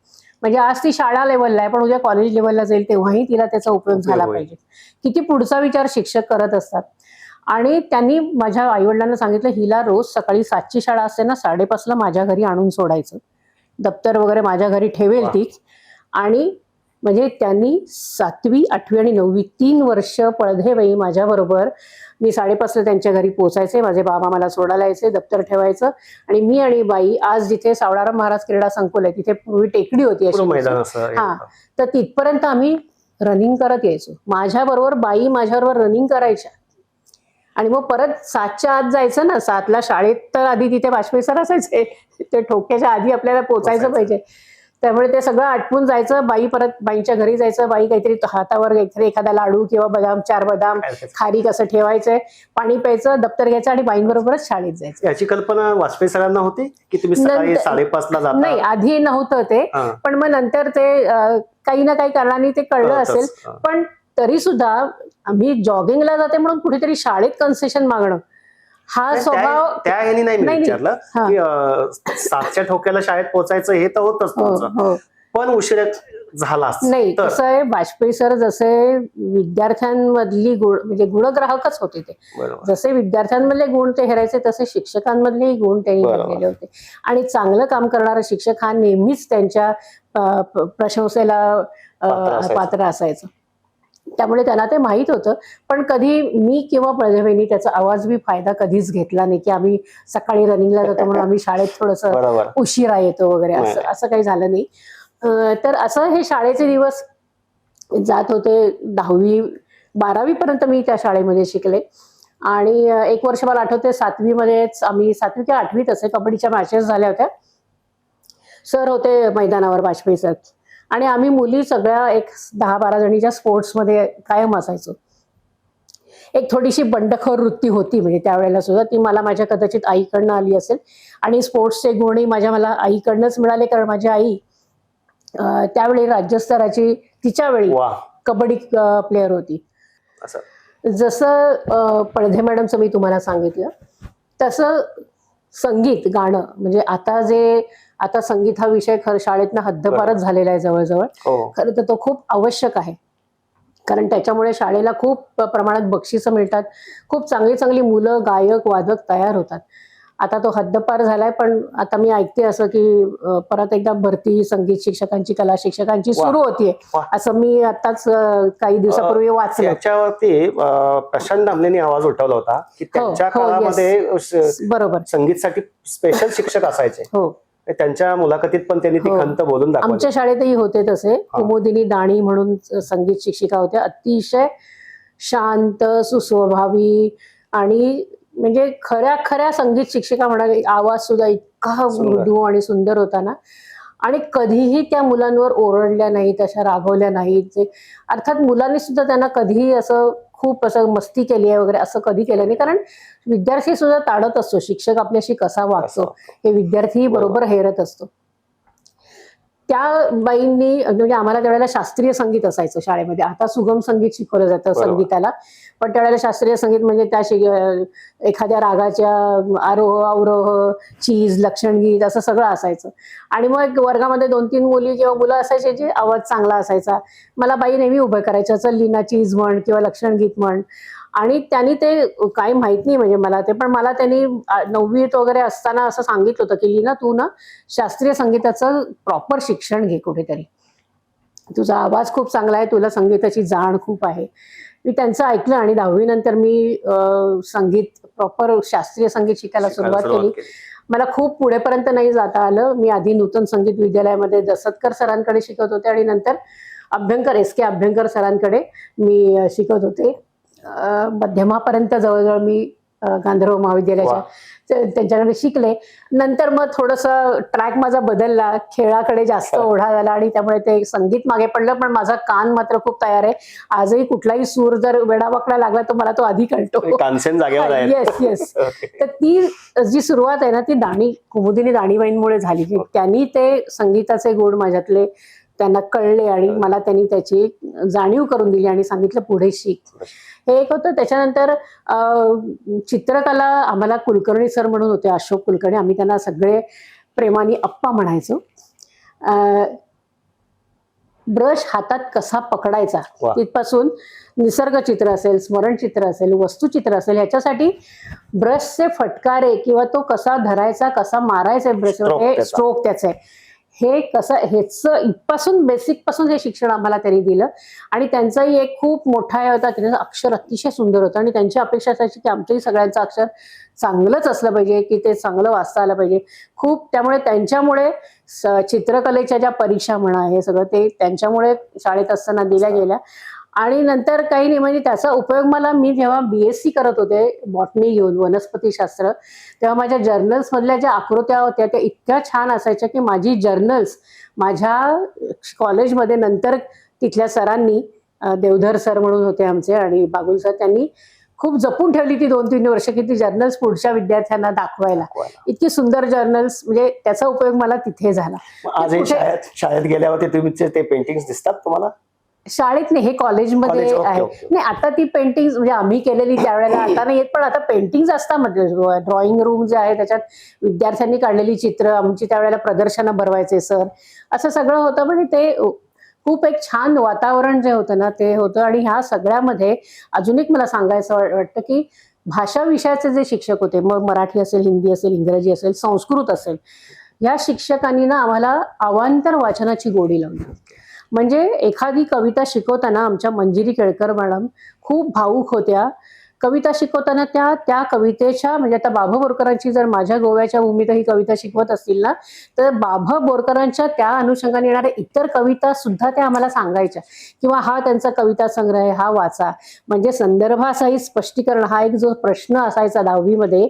Speaker 1: म्हणजे आज ती शाळा लेवलला आहे, पण उद्या कॉलेज लेवलला जाईल तेव्हाही तिला त्याचा उपयोग झाला पाहिजे. किती पुढचा विचार शिक्षक करत असतात. आणि त्यांनी माझ्या आईवडिलांना सांगितलं, हिला रोज सकाळी 7ची शाळा असते ना, 5:30ला माझ्या घरी आणून सोडायचं, दप्तर वगैरे माझ्या घरी ठेवेल तीच. आणि म्हणजे त्यांनी 7वी 8वी आणि 9वी 3 वर्ष पळधेबाई माझ्याबरोबर, मी 5:30ला त्यांच्या घरी पोहोचायचे, माझे बाबा मला सोडायला यायचे, दप्तर ठेवायचं, आणि मी आणि बाई, आज जिथे सावळाराम महाराज क्रीडा संकुल आहे तिथे पूर्वी टेकडी होती अशी, हा, तर तिथपर्यंत आम्ही रनिंग करत यायचो. माझ्याबरोबर बाई माझ्याबरोबर रनिंग करायच्या. आणि मग परत 7च्या आत जायचं ना, 7ला शाळेत, तर आधी तिथे बाजपेयी सर असायचे, ते ठोक्याच्या आधी आपल्याला पोचायचं पाहिजे. त्यामुळे ते सगळं आटपून जायचं, बाई परत बाईंच्या घरी जायचं, बाई काहीतरी हातावर काहीतरी एखादा लाडू किंवा बदाम, 4 बदाम, खारीक असं ठेवायचंय, पाणी प्यायचं, दप्तर घ्यायचं आणि बाईंबरोबरच शाळेत जायचं.
Speaker 2: याची कल्पना वाजपेयी सरांना होती की तुम्ही सकाळी 5:30 ला जाता?
Speaker 1: नाही, आधी नव्हतं ते, पण मग नंतर ते काही ना काही कारणाने ते कळलं असेल. पण तरी सुद्धा आम्ही जॉगिंगला जाते म्हणून कुठेतरी शाळेत कन्सेशन मागणं हा स्वभाव
Speaker 2: त्या ह्यानी नाही मी विचारलं की 7च्या ठोक्याला शाळेत पोहोचायचं हे तर होतच तुमचं, पण उशिरा झाला
Speaker 1: नाही. कसं आहे, वाजपेयी सर जसे विद्यार्थ्यांमधली गुण म्हणजे गुणग्राहकच होते ते, जसे विद्यार्थ्यांमधले गुण ते हेरायचे तसे शिक्षकांमधले गुण त्यांनी हेरलेले होते. आणि चांगलं काम करणारा शिक्षक हा नेहमीच त्यांच्या प्रशंसेला पात्र असायचं. त्यामुळे त्यांना ते माहित होतं. पण कधी मी किंवा प्रजवेनी त्याचा आवाज बी फायदा कधीच घेतला नाही की आम्ही सकाळी रनिंगला जातो म्हणून आम्ही शाळेत थोडंसं उशिरा येतो वगैरे, असं काही झालं नाही. तर असं हे शाळेचे दिवस जात होते. 10वी 12वी पर्यंत मी त्या शाळेमध्ये शिकले. आणि एक वर्ष मला आठवते 7वी मध्येच आम्ही 7वी किंवा 8वीत असे कबड्डीच्या मॅचेस झाल्या होत्या. सर होते मैदानावर, वाजपेयी सर, आणि आम्ही मुली सगळ्या एक 10-12 जणीच्या स्पोर्ट्समध्ये कायम असायचो. एक थोडीशी बंडखोर वृत्ती होती म्हणजे त्यावेळेला सुद्धा, ती मला माझ्या कदाचित आईकडनं आली असेल. आणि स्पोर्ट्सचे गुणही मला आईकडनंच मिळाले, कारण माझी आई त्यावेळी राज्यस्तराची तिच्या वेळी कबड्डी प्लेअर होती. जसं पडघे मॅडमचं मी तुम्हाला सांगितलं तसं संगीत गाणं म्हणजे आता संगीत हा विषय शाळेतनं हद्दपारच झालेला आहे जवळजवळ. खरं तर तो खूप आवश्यक आहे, कारण त्याच्यामुळे शाळेला खूप प्रमाणात बक्षिसं मिळतात, खूप चांगली चांगली मुलं गायक वादक तयार होतात. आता तो हद्दपार झालाय, पण आता मी ऐकते असं की परत एकदा भरती संगीत शिक्षकांची, कला शिक्षकांची सुरू होतीये, असं मी आताच काही दिवसापूर्वी वाचलं.
Speaker 2: याच्यावरती प्रशांत दामलेंनी आवाज उठवला होता की त्यांच्या काळामध्ये बरोबर संगीतसाठी स्पेशल शिक्षक असायचे. हो, त्यांच्या मुलाखतीत पण त्यांनी ती खंत बोलून दाखवली.
Speaker 1: आमच्या शाळेतही होते तसे. कुमुदिनी दाणी म्हणून संगीत शिक्षिका होत्या, अतिशय शांत, सुस्वभावी आणि म्हणजे खऱ्या संगीत शिक्षिका म्हणाले. आवाज सुद्धा इतका मृदू आणि सुंदर होता ना, आणि कधीही त्या मुलांवर ओरडल्या नाहीत, अशा रागवल्या नाहीत. अर्थात मुलांनी सुद्धा त्यांना कधीही असं खूप असं मस्ती केली आहे वगैरे असं कधी केलं नाही, कारण विद्यार्थी सुद्धा ताडत असतो शिक्षक आपल्याशी कसा वागतो हे विद्यार्थी बरोबर हेरत असतो. त्या बाईंनी म्हणजे आम्हाला त्यावेळेला शास्त्रीय संगीत असायचं शाळेमध्ये. आता सुगम संगीत शिकवलं जातं संगीताला, पण त्यावेळेला शास्त्रीय संगीत म्हणजे त्या एखाद्या रागाच्या आरोह अवरोह, चीज, लक्षणगीत असं सगळं असायचं. आणि मग वर्गामध्ये 2-3 मुली किंवा मुलं असायचे जे आवाज चांगला असायचा. मला बाई नेहमी उभं करायच्या, चल लीना चीज म्हण किंवा लक्षणगीत म्हण. आणि त्यांनी ते काही माहित नाही म्हणजे मला ते, पण मला त्यांनी 9वीत वगैरे असताना असं सांगितलं होतं की लीना तू ना शास्त्रीय संगीताचं प्रॉपर शिक्षण घे कुठेतरी, तुझा आवाज खूप चांगला आहे, तुला संगीताची जाण खूप आहे. मी त्यांचं ऐकलं आणि 10वी नंतर मी संगीत प्रॉपर शास्त्रीय संगीत शिकायला सुरुवात केली. मला खूप पुढेपर्यंत नाही जाता आलं. मी आधी नूतन संगीत विद्यालयामध्ये दसतकर सरांकडे शिकत होते आणि नंतर SK अभ्यंकर सरांकडे मी शिकत होते. मध्यमापर्यंत जवळजवळ मी गांधर्व महाविद्यालयाच्या त्यांच्याकडे शिकले. नंतर मग थोडंसं ट्रॅक माझा बदलला, खेळाकडे जास्त ओढा झाला आणि त्यामुळे ते संगीत मागे पडलं. पण माझा कान मात्र खूप तयार आहे. आजही कुठलाही सूर जर वेडावाकडा लागला तर मला तो आधी कळतो. येस. तर ती जी सुरुवात आहे ना ती कुमुदिनी दाणीबाईंमुळे झाली. त्यांनी ते संगीताचे गुण माझ्यातले त्यांना कळले आणि मला त्यांनी त्याची जाणीव करून दिली आणि सांगितलं पुढे शिक. हे एक होतं. त्याच्यानंतर चित्रकला आम्हाला कुलकर्णी सर म्हणून होते, अशोक कुलकर्णी. आम्ही त्यांना सगळे प्रेमाने अप्पा म्हणायचो. ब्रश हातात कसा पकडायचा तिथपासून निसर्ग चित्र असेल, स्मरण चित्र असेल, वस्तुचित्र असेल, ह्याच्यासाठी ब्रशचे फटकारे किंवा तो कसा धरायचा, कसा मारायचा ब्रशवर, हे स्ट्रोक त्याचे, हे कसं इथपासून बेसिक पासून हे शिक्षण आम्हाला त्यांनी दिलं. आणि त्यांचाही एक खूप मोठा हे होता, त्यांचं अक्षर अतिशय सुंदर होतं आणि त्यांची अपेक्षा असायची की आमचंही सगळ्यांचं अक्षर चांगलंच असलं पाहिजे, की ते चांगलं वाचता आलं पाहिजे खूप. त्यामुळे त्यांच्यामुळे चित्रकलेच्या ज्या परीक्षा म्हणा हे सगळं ते त्यांच्यामुळे शाळेत असताना दिल्या गेल्या. आणि नंतर काही नाही, म्हणजे त्याचा उपयोग मला, मी जेव्हा BSc करत होते बॉटनी घेऊन, वनस्पतीशास्त्र, तेव्हा माझ्या जर्नल्स मधल्या ज्या आकृत्या होत्या त्या इतक्या छान असायच्या की माझी जर्नल्स माझ्या कॉलेजमध्ये नंतर तिथल्या सरांनी, देवधर सर म्हणून होते आमचे आणि बागुल सर, त्यांनी खूप जपून ठेवली ती 2-3 वर्ष की ती जर्नल्स पुढच्या विद्यार्थ्यांना दाखवायला. इतकी सुंदर जर्नल्स, म्हणजे त्याचा उपयोग मला तिथे झाला.
Speaker 2: आजही शाळेत गेल्यावरती तुमचे ते पेंटिंग्स दिसतात तुम्हाला?
Speaker 1: शाळेत नाही, हे कॉलेजमध्ये
Speaker 2: कॉलेज, ओके,
Speaker 1: आहे.
Speaker 2: ओके.
Speaker 1: नाही, आता ती पेंटिंग म्हणजे आम्ही केलेली त्यावेळेला आता नाही येत, पण आता पेंटिंग्स असतात. म्हणजे ड्रॉइंग रूम जे आहे त्याच्यात विद्यार्थ्यांनी काढलेली चित्र आमची त्यावेळेला प्रदर्शनं भरवायचे सर, असं सगळं होतं. म्हणजे ते खूप एक छान वातावरण जे होतं ना ते होतं. आणि ह्या सगळ्यामध्ये अजून एक मला सांगायचं वाटतं की भाषा विषयाचे जे शिक्षक होते, मग मराठी असेल, हिंदी असेल, इंग्रजी असेल, संस्कृत असेल, या शिक्षकांनी ना आम्हाला अवांतर वाचनाची गोडी लावली. म्हणजे एखादी कविता शिकवताना आमच्या मंजिरी केळकर मॅडम खूप भावूक होत्या. कविता शिकवताना त्या कवितेच्या, म्हणजे आता बाभा बोरकरांची जर माझ्या गोव्याच्या भूमीत ही कविता शिकवत असतील ना, तर बाभा बोरकरांच्या त्या अनुषंगाने येणाऱ्या इतर कविता सुद्धा त्या आम्हाला सांगायच्या, किंवा हा त्यांचा कविता संग्रह आहे, हा वाचा. म्हणजे संदर्भासहित स्पष्टीकरण, हा एक जो प्रश्न असायचा 10वी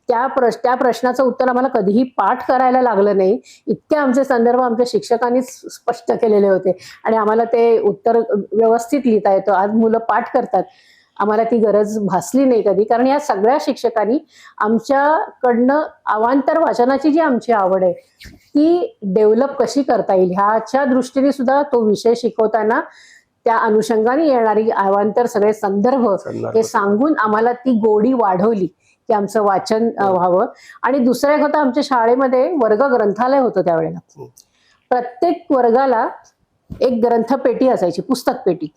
Speaker 1: त्या प्रश्नाचं उत्तर आम्हाला कधीही पाठ करायला लागलं नाही. इतके आमचे संदर्भ आमच्या शिक्षकांनीच स्पष्ट केलेले होते आणि आम्हाला ते उत्तर व्यवस्थित लिहिता येतं. आज मुलं पाठ करतात, आम्हाला ती गरज भासली नाही कधी, कारण या सगळ्या शिक्षकांनी आमच्याकडनं अवांतर वाचनाची जी आमची आवड आहे ती डेव्हलप कशी करता येईल ह्याच्या दृष्टीने सुद्धा तो विषय शिकवताना त्या अनुषंगाने येणारी अवांतर सगळे संदर्भ हे सांगून आम्हाला ती गोडी वाढवली की आमचं वाचन व्हावं. आणि दुसरं एक होतं, आमच्या शाळेमध्ये वर्ग ग्रंथालय होतं त्यावेळेला. प्रत्येक वर्गाला एक ग्रंथपेटी असायची, पुस्तक पेटी,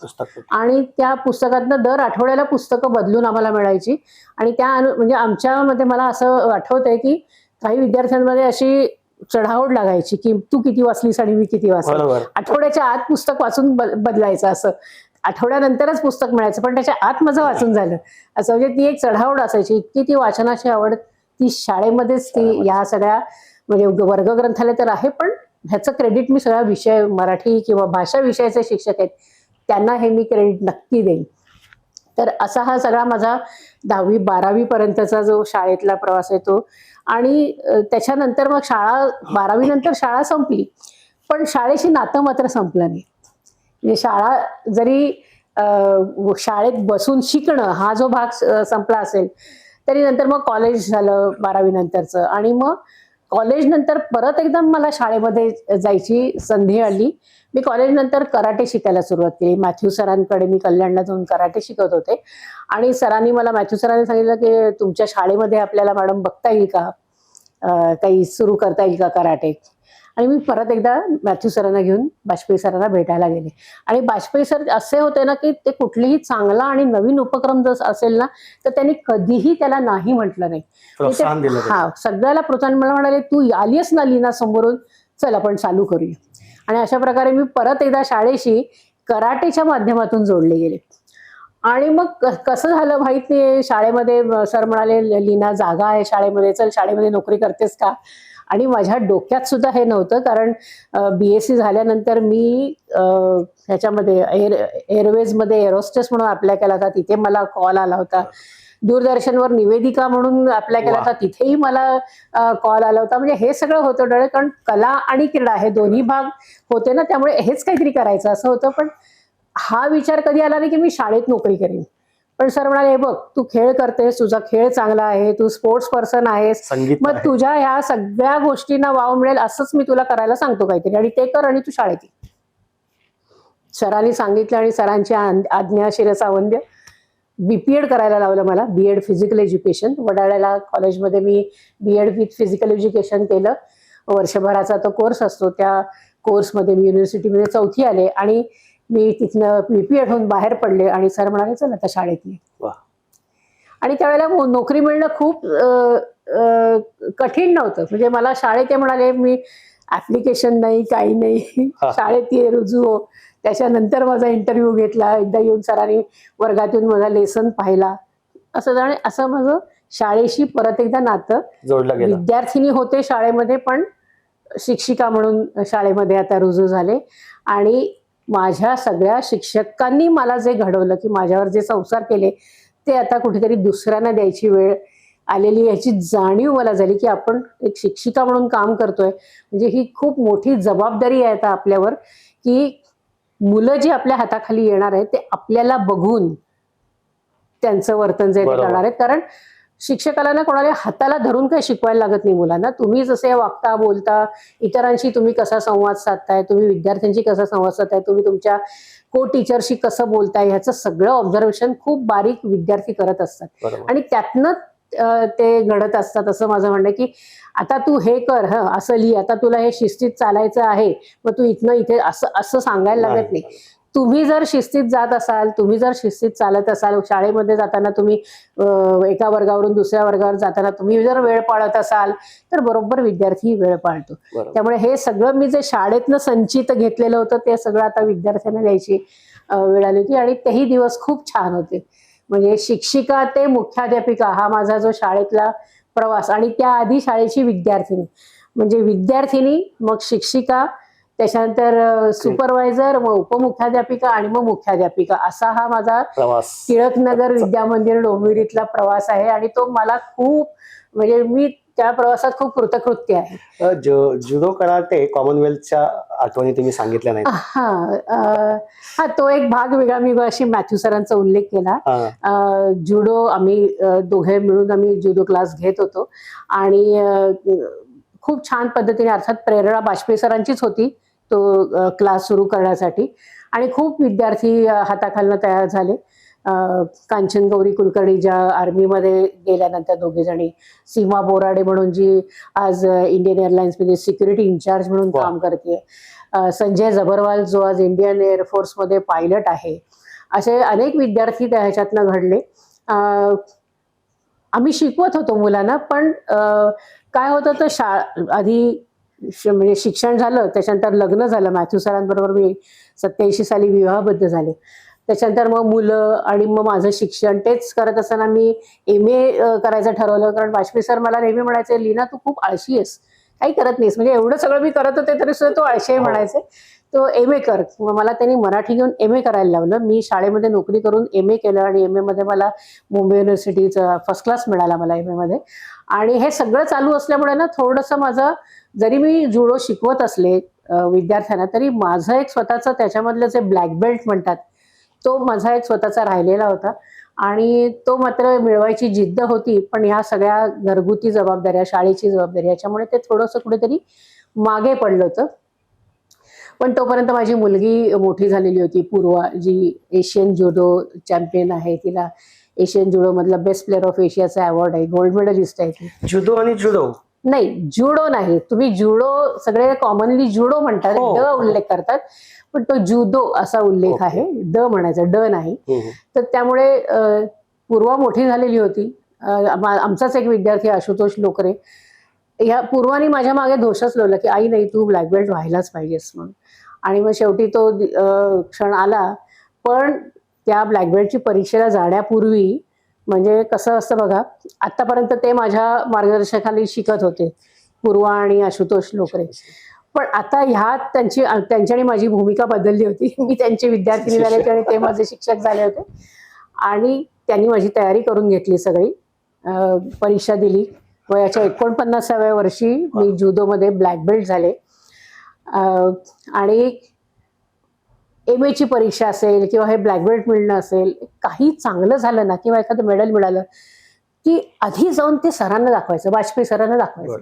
Speaker 1: आणि त्या पुस्तकातनं दर आठवड्याला पुस्तकं बदलून आम्हाला मिळायची. आणि म्हणजे आमच्यामध्ये मला असं आठवतंय की काही विद्यार्थ्यांमध्ये अशी चढाओढ लागायची की तू किती वाचलीस आणि मी किती वाचली. आठवड्याच्या आत पुस्तक वाचून बदलायचं, असं आठवड्यानंतरच पुस्तक मिळायचं, पण त्याच्या आत माझं वाचून झालं असं. म्हणजे ती एक चढाओढ असायची. इतकी ती वाचनाची आवड ती शाळेमध्येच, ती या सगळ्या म्हणजे वर्ग ग्रंथालय तर आहे, पण ह्याचं क्रेडिट मी सगळ्या विषय, मराठी किंवा भाषा विषयाचे शिक्षक आहेत त्यांना हे मी क्रेडिट नक्की देईन. तर असा हा सगळा माझा 10वी-12वी पर्यंतचा जो शाळेतला प्रवास आहे तो. आणि त्याच्यानंतर मग 12वी नंतर शाळा संपली, पण शाळेशी नातं मात्र संपलं नाही. म्हणजे शाळा जरी शाळेत बसून शिकणं हा जो भाग संपला असेल, तरी नंतर मग कॉलेज झालं 12वी नंतरचं. आणि मग कॉलेज नंतर परत एकदम मला शाळेमध्ये जायची संधी आली. मी कॉलेज नंतर कराटे शिकायला सुरुवात केली. मॅथ्यू सरांकडे मी कल्याणला जाऊन कराटे शिकत होते. आणि सरांनी मला, मॅथ्यू सरांनी सांगितलं की तुमच्या शाळेमध्ये आपल्याला मॅडम बघता येईल का, काही सुरू करता येईल का कराटे. आणि मी परत एकदा मॅथ्यू सरांना घेऊन बाजपेयी सरांना भेटायला गेले. आणि बाजपेयी सर असे होते ना की ते कुठलेही चांगला आणि नवीन उपक्रम जर असेल ना तर त्यांनी कधीही त्याला नाही म्हटलं नाही. हा, सगळ्याला प्रोत्साहन. मला म्हणाले तू आलीस ना लीना समोरून, चल आपण चालू करूया. आणि अशा प्रकारे मी परत एकदा शाळेशी कराटेच्या माध्यमातून जोडले गेले. आणि मग कसं झालं माहित नाही, शाळेमध्ये सर म्हणाले लीना जागा आहे शाळेमध्ये, चल शाळेमध्ये नोकरी करतेस का. आणि माझ्या डोक्यात सुद्धा हे नव्हतं, कारण BSc झाल्यानंतर मी ह्याच्यामध्ये एअरवेजमध्ये एरोस्टेस म्हणून अप्लाय केला होता, तिथे मला कॉल आला होता. दूरदर्शनवर निवेदिका म्हणून अप्लाय केला होता, तिथेही मला कॉल आला होता. म्हणजे हे सगळं होतं डोळे, कारण कला आणि क्रीडा हे दोन्ही भाग होते ना, त्यामुळे हेच काहीतरी करायचं असं होतं. पण हा विचार कधी आला नाही की मी शाळेत नोकरी करेन. पण सर म्हणाले, हे बघ तू खेळ करतेस, तुझा खेळ चांगला आहे, तू स्पोर्ट्स पर्सन आहेस, मग तुझ्या ह्या सगळ्या गोष्टींना वाव मिळेल असंच मी तुला करायला सांगतो काहीतरी, आणि ते कर आणि तू शाळेत ये. सरांनी सांगितलं आणि सरांची आज्ञा शिरसावंद्य BPEd करायला लावलं मला, BEd फिजिकल एज्युकेशन. वडाळ्याला कॉलेजमध्ये मी BEd विथ फिजिकल एज्युकेशन केलं. वर्षभराचा तो कोर्स असतो, त्या कोर्समध्ये मी युनिव्हर्सिटीमध्ये 4थी आले आणि मी तिथनं BPEd होऊन बाहेर पडले. आणि सर म्हणाले चल आता शाळेत ये. आणि त्यावेळेला नोकरी मिळणं खूप कठीण नव्हतं. म्हणजे मला शाळेत ते म्हणाले, मी ऍप्लिकेशन नाही, काही नाही, शाळेत ये, रुजू हो. त्याच्यानंतर माझा इंटरव्ह्यू घेतला. एकदा येऊन सरांनी वर्गात येऊन माझा लेसन पाहिला. असं माझं शाळेशी परत एकदा नातं जोडलं गेलं. विद्यार्थिनी होते शाळेमध्ये, पण शिक्षिका म्हणून शाळेमध्ये आता रुजू झाले. आणि माझ्या सगळ्या शिक्षकांनी मला जे घडवलं की माझ्यावर जे संस्कार केले ते आता कुठेतरी दुसऱ्यांना द्यायची वेळ आलेली याची जाणीव मला झाली की आपण एक शिक्षिका म्हणून काम करतोय म्हणजे ही खूप मोठी जबाबदारी आहे आता आपल्यावर की मुलं जी आपल्या हाताखाली येणार आहेत ते आपल्याला बघून त्यांचं वर्तन जे ते
Speaker 2: बरोबर.
Speaker 1: करणार आहेत. कारण शिक्षकाला ना कोणाला हाताला धरून काही शिकवायला लागत नाही मुलांना. तुम्ही जसे वागता बोलता इतरांशी तुम्ही कसा संवाद साधताय, तुम्ही विद्यार्थ्यांशी कसा संवाद साधताय, तुम्ही तुमच्या को टीचरशी कसं बोलताय ह्याचं सगळं ऑब्झर्वेशन खूप बारीक विद्यार्थी करत असतात
Speaker 2: बरोबर.
Speaker 1: आणि त्यातनं ते घडत असतात असं माझं म्हणणं आहे की आता तू हे कर असं लिही, आता तुला हे शिस्तीत चालायचं आहे मग तू इथनं इथे असं असं सांगायला लागत नाही. तुम्ही जर शिस्तीत जात असाल, तुम्ही जर शिस्तीत चालत असाल, शाळेमध्ये जाताना तुम्ही एका वर्गावरून दुसऱ्या वर्गावर जाताना तुम्ही जर वेळ पाळत असाल तर बरोबर विद्यार्थी वेळ पाळतो.
Speaker 2: बरोबर.
Speaker 1: त्यामुळे हे सगळं मी जे शाळेतनं संचित घेतलेलं होतं ते सगळं आता विद्यार्थ्यांना द्यायची वेळ आली होती आणि तेही दिवस खूप छान होते. म्हणजे शिक्षिका ते मुख्याध्यापिका हा माझा जो शाळेतला प्रवास आणि त्याआधी शाळेची विद्यार्थिनी म्हणजे विद्यार्थिनी मग शिक्षिका त्याच्यानंतर सुपरवायझर मग उपमुख्याध्यापिका आणि मग मुख्याध्यापिका असा हा माझा
Speaker 2: प्रवास
Speaker 1: टिळकनगर विद्यामंदिर डोंबिवलीतला प्रवास आहे आणि तो मला खूप म्हणजे मी त्या प्रवासात खूप कृतकृत्य आहे.
Speaker 2: जुडो कराटे कॉमनवेल्थच्या आठवणी तुम्ही सांगितल्या नाहीत.
Speaker 1: हा तो एक भाग वेगळा मी अशी मॅथ्यू सरांचा उल्लेख केला. जुडो आम्ही दोघे मिळून आम्ही जुडो क्लास घेत होतो आणि खूप छान पद्धतीने अर्थात प्रेरणा बाजपेयी सरांचीच होती तो क्लास सुरू करण्यासाठी आणि खूप विद्यार्थी हाताखालनं तयार झाले. कांचन गौरी कुलकर्णी ज्या आर्मीमध्ये गेल्यानंतर दोघे जणी, सीमा बोराडे म्हणून जी आज इंडियन एअरलाइन्समध्ये सिक्युरिटी इन्चार्ज म्हणून काम करते, संजय जबरवाल जो आज इंडियन एअरफोर्समध्ये पायलट आहे, असे अनेक विद्यार्थी त्या ह्याच्यातनं घडले. आम्ही शिकवत होतो मुलांना पण काय होतं तर आधी म्हणजे शिक्षण झालं त्याच्यानंतर लग्न झालं. मॅथ्यू सरांबरोबर मी 87 साली विवाहबद्ध झाले. त्याच्यानंतर मग मुलं आणि मग माझं शिक्षण तेच करत असताना मी MA करायचं ठरवलं. कारण वाजपेयी सर मला नेहमी म्हणायचे लीना तू खूप आळशी आहेस, काही करत नाहीस. म्हणजे एवढं सगळं मी करत होते तरी सुद्धा तो आळशी आहे म्हणायचे. तो MA कर. मग मला त्यांनी मराठी घेऊन MA करायला लावलं. मी शाळेमध्ये नोकरी करून MA केलं आणि MA मध्ये मला मुंबई युनिव्हर्सिटीचा फर्स्ट क्लास मिळाला मला MA मध्ये. आणि हे सगळं चालू असल्यामुळे ना थोडंसं माझं जरी मी जुडो शिकवत असले विद्यार्थ्यांना तरी माझं एक स्वतःचं त्याच्यामधलं जे ब्लॅक बेल्ट म्हणतात तो माझा एक स्वतःचा राहिलेला होता आणि तो मात्र मिळवायची जिद्द होती. पण ह्या सगळ्या घरगुती जबाबदाऱ्या, शाळेची जबाबदारी याच्यामुळे ते थोडंसं कुठेतरी मागे पडलं होतं. पण तोपर्यंत माझी मुलगी मोठी झालेली होती, पूर्वा, जी एशियन जुडो चॅम्पियन आहे. तिला एशियन जुडो मधला बेस्ट प्लेअर ऑफ एशियाचा अवॉर्ड आहे, गोल्ड मेडलिस्ट आहे ती.
Speaker 2: जुडो आणि जुडो
Speaker 1: नाही, जुडो नाही. तुम्ही जुडो सगळे कॉमनली जुडो म्हणतात, ड उल्लेख करतात, पण तो जुदो असा उल्लेख आहे, द म्हणायचा, ड नाही. तर त्यामुळे पूर्वा मोठी झालेली होती. आमचाच एक विद्यार्थी आशुतोष लोकरे, ह्या पूर्वानी माझ्या मागे दोषच लावला की आई नाही तू ब्लॅक बेल्ट व्हायलाच पाहिजेस म्हणून. आणि मग शेवटी तो क्षण आला. पण त्या ब्लॅक बेल्टची परीक्षेला जाण्यापूर्वी म्हणजे कसं असतं बघा, आतापर्यंत ते माझ्या मार्गदर्शनाखाली शिकत होते, पूर्वा आणि आशुतोष लोकरे. पण आता ह्यात त्यांच्यानी माझी भूमिका बदलली होती. मी त्यांचे विद्यार्थिनी झाले होते आणि ते माझे शिक्षक झाले होते आणि त्यांनी माझी तयारी करून घेतली सगळी. परीक्षा दिली. वयाच्या 49व्या वर्षी मी जुदोमध्ये ब्लॅक बेल्ट झाले. आणि MA ची परीक्षा असेल किंवा हे ब्लॅक बेल्ट मिळणं असेल, काही चांगलं झालं ना किंवा एखादं मेडल मिळालं की आधी जाऊन ते सरांना दाखवायचं, वाजपेयी सरांना दाखवायचं.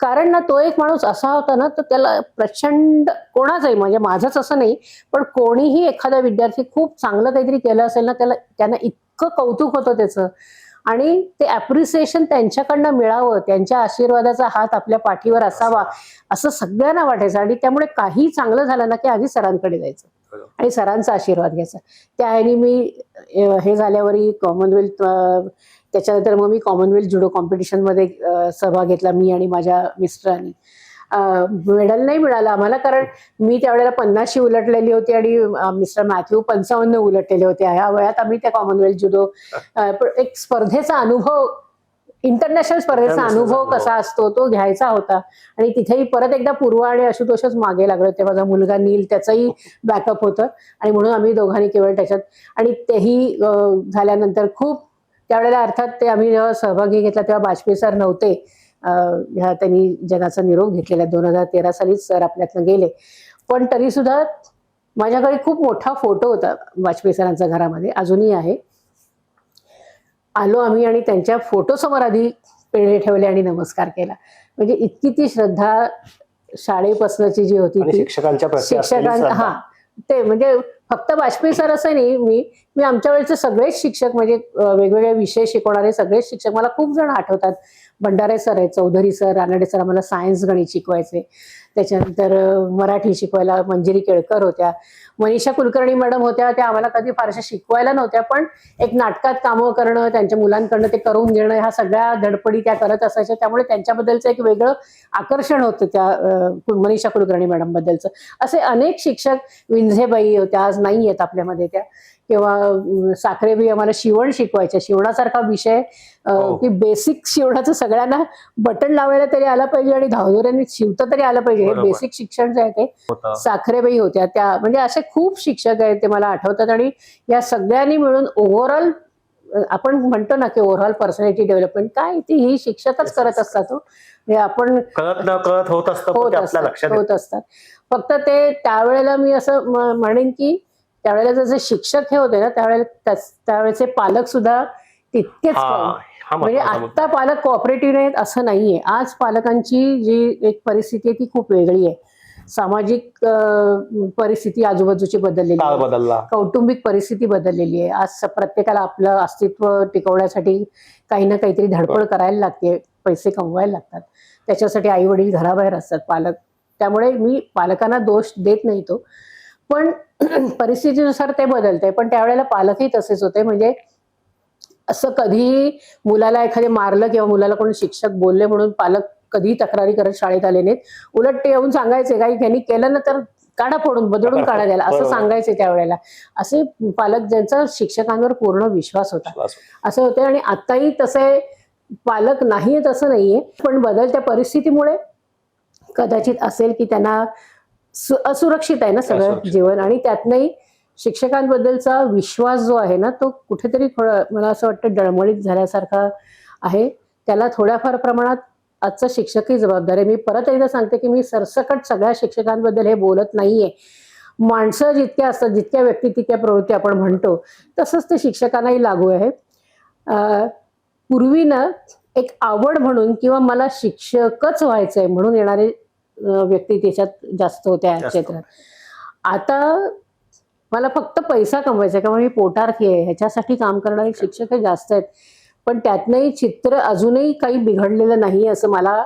Speaker 1: कारण ना तो एक माणूस असा होता ना, तर त्याला प्रचंड कोणाचंही म्हणजे माझंच असं नाही पण कोणीही एखादा विद्यार्थी खूप चांगलं काहीतरी केलं असेल ना त्यांना इतकं कौतुक होतं त्याचं आणि ते अप्रिसिएशन त्यांच्याकडनं मिळावं, त्यांच्या आशीर्वादाचा हात आपल्या पाठीवर असावा असं सगळ्यांना वाटायचं. आणि त्यामुळे काही चांगलं झालं ना की आधी सरांकडे जायचं आणि सरांचा आशीर्वाद घ्यायचा. त्यावेळी मी हे झाल्यावरही कॉमनवेल्थ, त्याच्यानंतर मग मी कॉमनवेल्थ जुडो कॉम्पिटिशनमध्ये सहभाग घेतला, मी आणि माझ्या मिस्टरांनी. मेडल नाही मिळालं आम्हाला कारण मी त्यावेळेला 50शी उलटलेली होती आणि मिस्टर मॅथ्यू 55 उलटलेले होते. ह्या वयात आम्ही त्या कॉमनवेल्थ जुडो एक स्पर्धेचा अनुभव इंटरनॅशनल स्पर्धेचा
Speaker 2: International
Speaker 1: अनुभव
Speaker 2: अनुभव.
Speaker 1: कसा असतो तो घ्यायचा होता. आणि तिथेही परत एकदा पूर्वा आणि आशुतोषच मागे लागले. ते माझा मुलगा नील त्याचंही बॅकअप होतं आणि म्हणून आम्ही दोघांनी केवळ त्याच्यात. आणि तेही झाल्यानंतर खूप त्यावेळेला अर्थात ते आम्ही जेव्हा सहभागी घेतला तेव्हा वाजपेयी सर नव्हते. ह्या त्यांनी जगाचा निरोप घेतलेला 2013 सालीच सर आपल्यातनं गेले. पण तरी सुद्धा माझ्याकडे खूप मोठा फोटो होता वाजपेयी सरांचा घरामध्ये, अजूनही आहे. आलो आम्ही आणि त्यांच्या फोटोसमोर आधी पेढे ठेवले आणि नमस्कार केला. म्हणजे इतकी ती श्रद्धा शाळेपासूनची जी होती
Speaker 2: आणि
Speaker 1: ती
Speaker 2: शिक्षकांच्या प्रती असलेली श्रद्धा.
Speaker 1: हा ते म्हणजे फक्त वाजपेयी सर असं नाही, मी आमच्या वेळेचे सगळेच शिक्षक म्हणजे वेगवेगळे विषय शिकवणारे सगळेच शिक्षक मला खूप जण आठवतात. भंडारे सर आहेत, चौधरी सर, रानडे सर आम्हाला सायन्स गणित शिकवायचे. त्याच्यानंतर मराठी शिकवायला मंजिरी केळकर होत्या. मनीषा कुलकर्णी मॅडम होत्या, त्या आम्हाला कधी फारशा शिकवायला नव्हत्या, पण एक नाटकात कामं करणं, त्यांच्या मुलांकडनं ते करून घेणं, ह्या सगळ्या धडपडी त्या करत असायच्या. त्यामुळे त्यांच्याबद्दलचं एक वेगळं आकर्षण होतं त्या मनीषा कुलकर्णी मॅडम बद्दलचं. असे अनेक शिक्षक, विंझेबाई होत्या, आज नाही आहेत आपल्यामध्ये त्या, किंवा साखरेबाई आम्हाला शिवण शिकवायच्या. शिवणासारखा विषय की बेसिक शिवणाचं सगळ्यांना बटन लावायला तरी आलं पाहिजे आणि धावदोऱ्यांनी शिवता तरी आलं पाहिजे, हे
Speaker 2: बरोबर.
Speaker 1: बेसिक शिक्षण जे आहे ते
Speaker 2: होतं.
Speaker 1: साखरेबाई होत्या. त्या म्हणजे असे खूप शिक्षक आहेत ते मला आठवतात. आणि या सगळ्यांनी मिळून ओव्हरऑल आपण म्हणतो ना की ओव्हरऑल पर्सनॅलिटी डेव्हलपमेंट काय ती ही शिक्षकच करत असतात. म्हणजे आपण
Speaker 2: कळत न कळत होत असतं, पण ते आपल्या लक्षात येतं.
Speaker 1: होत असतात. फक्त ते त्यावेळेला मी असं म्हणेन की त्यावेळेला जसे शिक्षक हे होते ना त्यावेळेचे पालक सुद्धा तितकेच म्हणजे आता पालक कोऑपरेटिव्ह आहेत असं नाहीये. आज पालकांची जी एक परिस्थिती आहे ती खूप वेगळी आहे. सामाजिक परिस्थिती आजूबाजूची बदललेली
Speaker 2: काळ
Speaker 1: आहे,
Speaker 2: बदलला.
Speaker 1: कौटुंबिक परिस्थिती बदललेली आहे. आज प्रत्येकाला आपलं अस्तित्व टिकवण्यासाठी काही ना काहीतरी धडपड करायला लागते, पैसे कमवायला लागतात. त्याच्यासाठी आई वडील घराबाहेर असतात पालक. त्यामुळे मी पालकांना दोष देत नाही तो, पण परिस्थितीनुसार ते बदलते. पण त्यावेळेला पालकही तसेच होते. म्हणजे असं कधी मुलाला एखादे मारलं किंवा मुलाला कोणी शिक्षक बोलले म्हणून पालक कधी तक्रारी करत शाळेत आले नाहीत. उलट ते येऊन सांगायचे काही त्यांनी केलं ना तर काढा फोडून बदलून काढा द्यायला असं सांगायचे त्यावेळेला. असे पालक ज्यांचा शिक्षकांवर पूर्ण विश्वास होता असं होते. आणि आताही तसे पालक नाहीयेत असं नाहीये, पण बदलत्या परिस्थितीमुळे कदाचित असेल की त्यांना असुरक्षित आहे ना सगळं जीवन. आणि त्यातनंही शिक्षकांबद्दलचा विश्वास जो आहे ना तो कुठेतरी मला असं वाटतं डळमळीत झाल्यासारखा आहे. त्याला थोड्याफार प्रमाणात आजचा शिक्षकही जबाबदार आहे. मी परत एकदा सांगते की मी सरसकट सगळ्या शिक्षकांबद्दल हे बोलत नाहीये. माणसं जितक्या असतात, जितक्या व्यक्ती तितक्या प्रवृत्ती आपण म्हणतो, तसंच ते शिक्षकांनाही लागू आहे. पूर्वी ना एक आवड म्हणून किंवा मला शिक्षकच व्हायचंय म्हणून येणारे व्यक्ती त्याच्यात जास्त होत्या या क्षेत्रात. आता मला फक्त पैसा कमवायचा आहे, किंवा मी पोटार्थी आहे ह्याच्यासाठी काम करणारे शिक्षक हे जास्त आहेत. पण त्यातनंही चित्र अजूनही काही बिघडलेलं नाही असं मला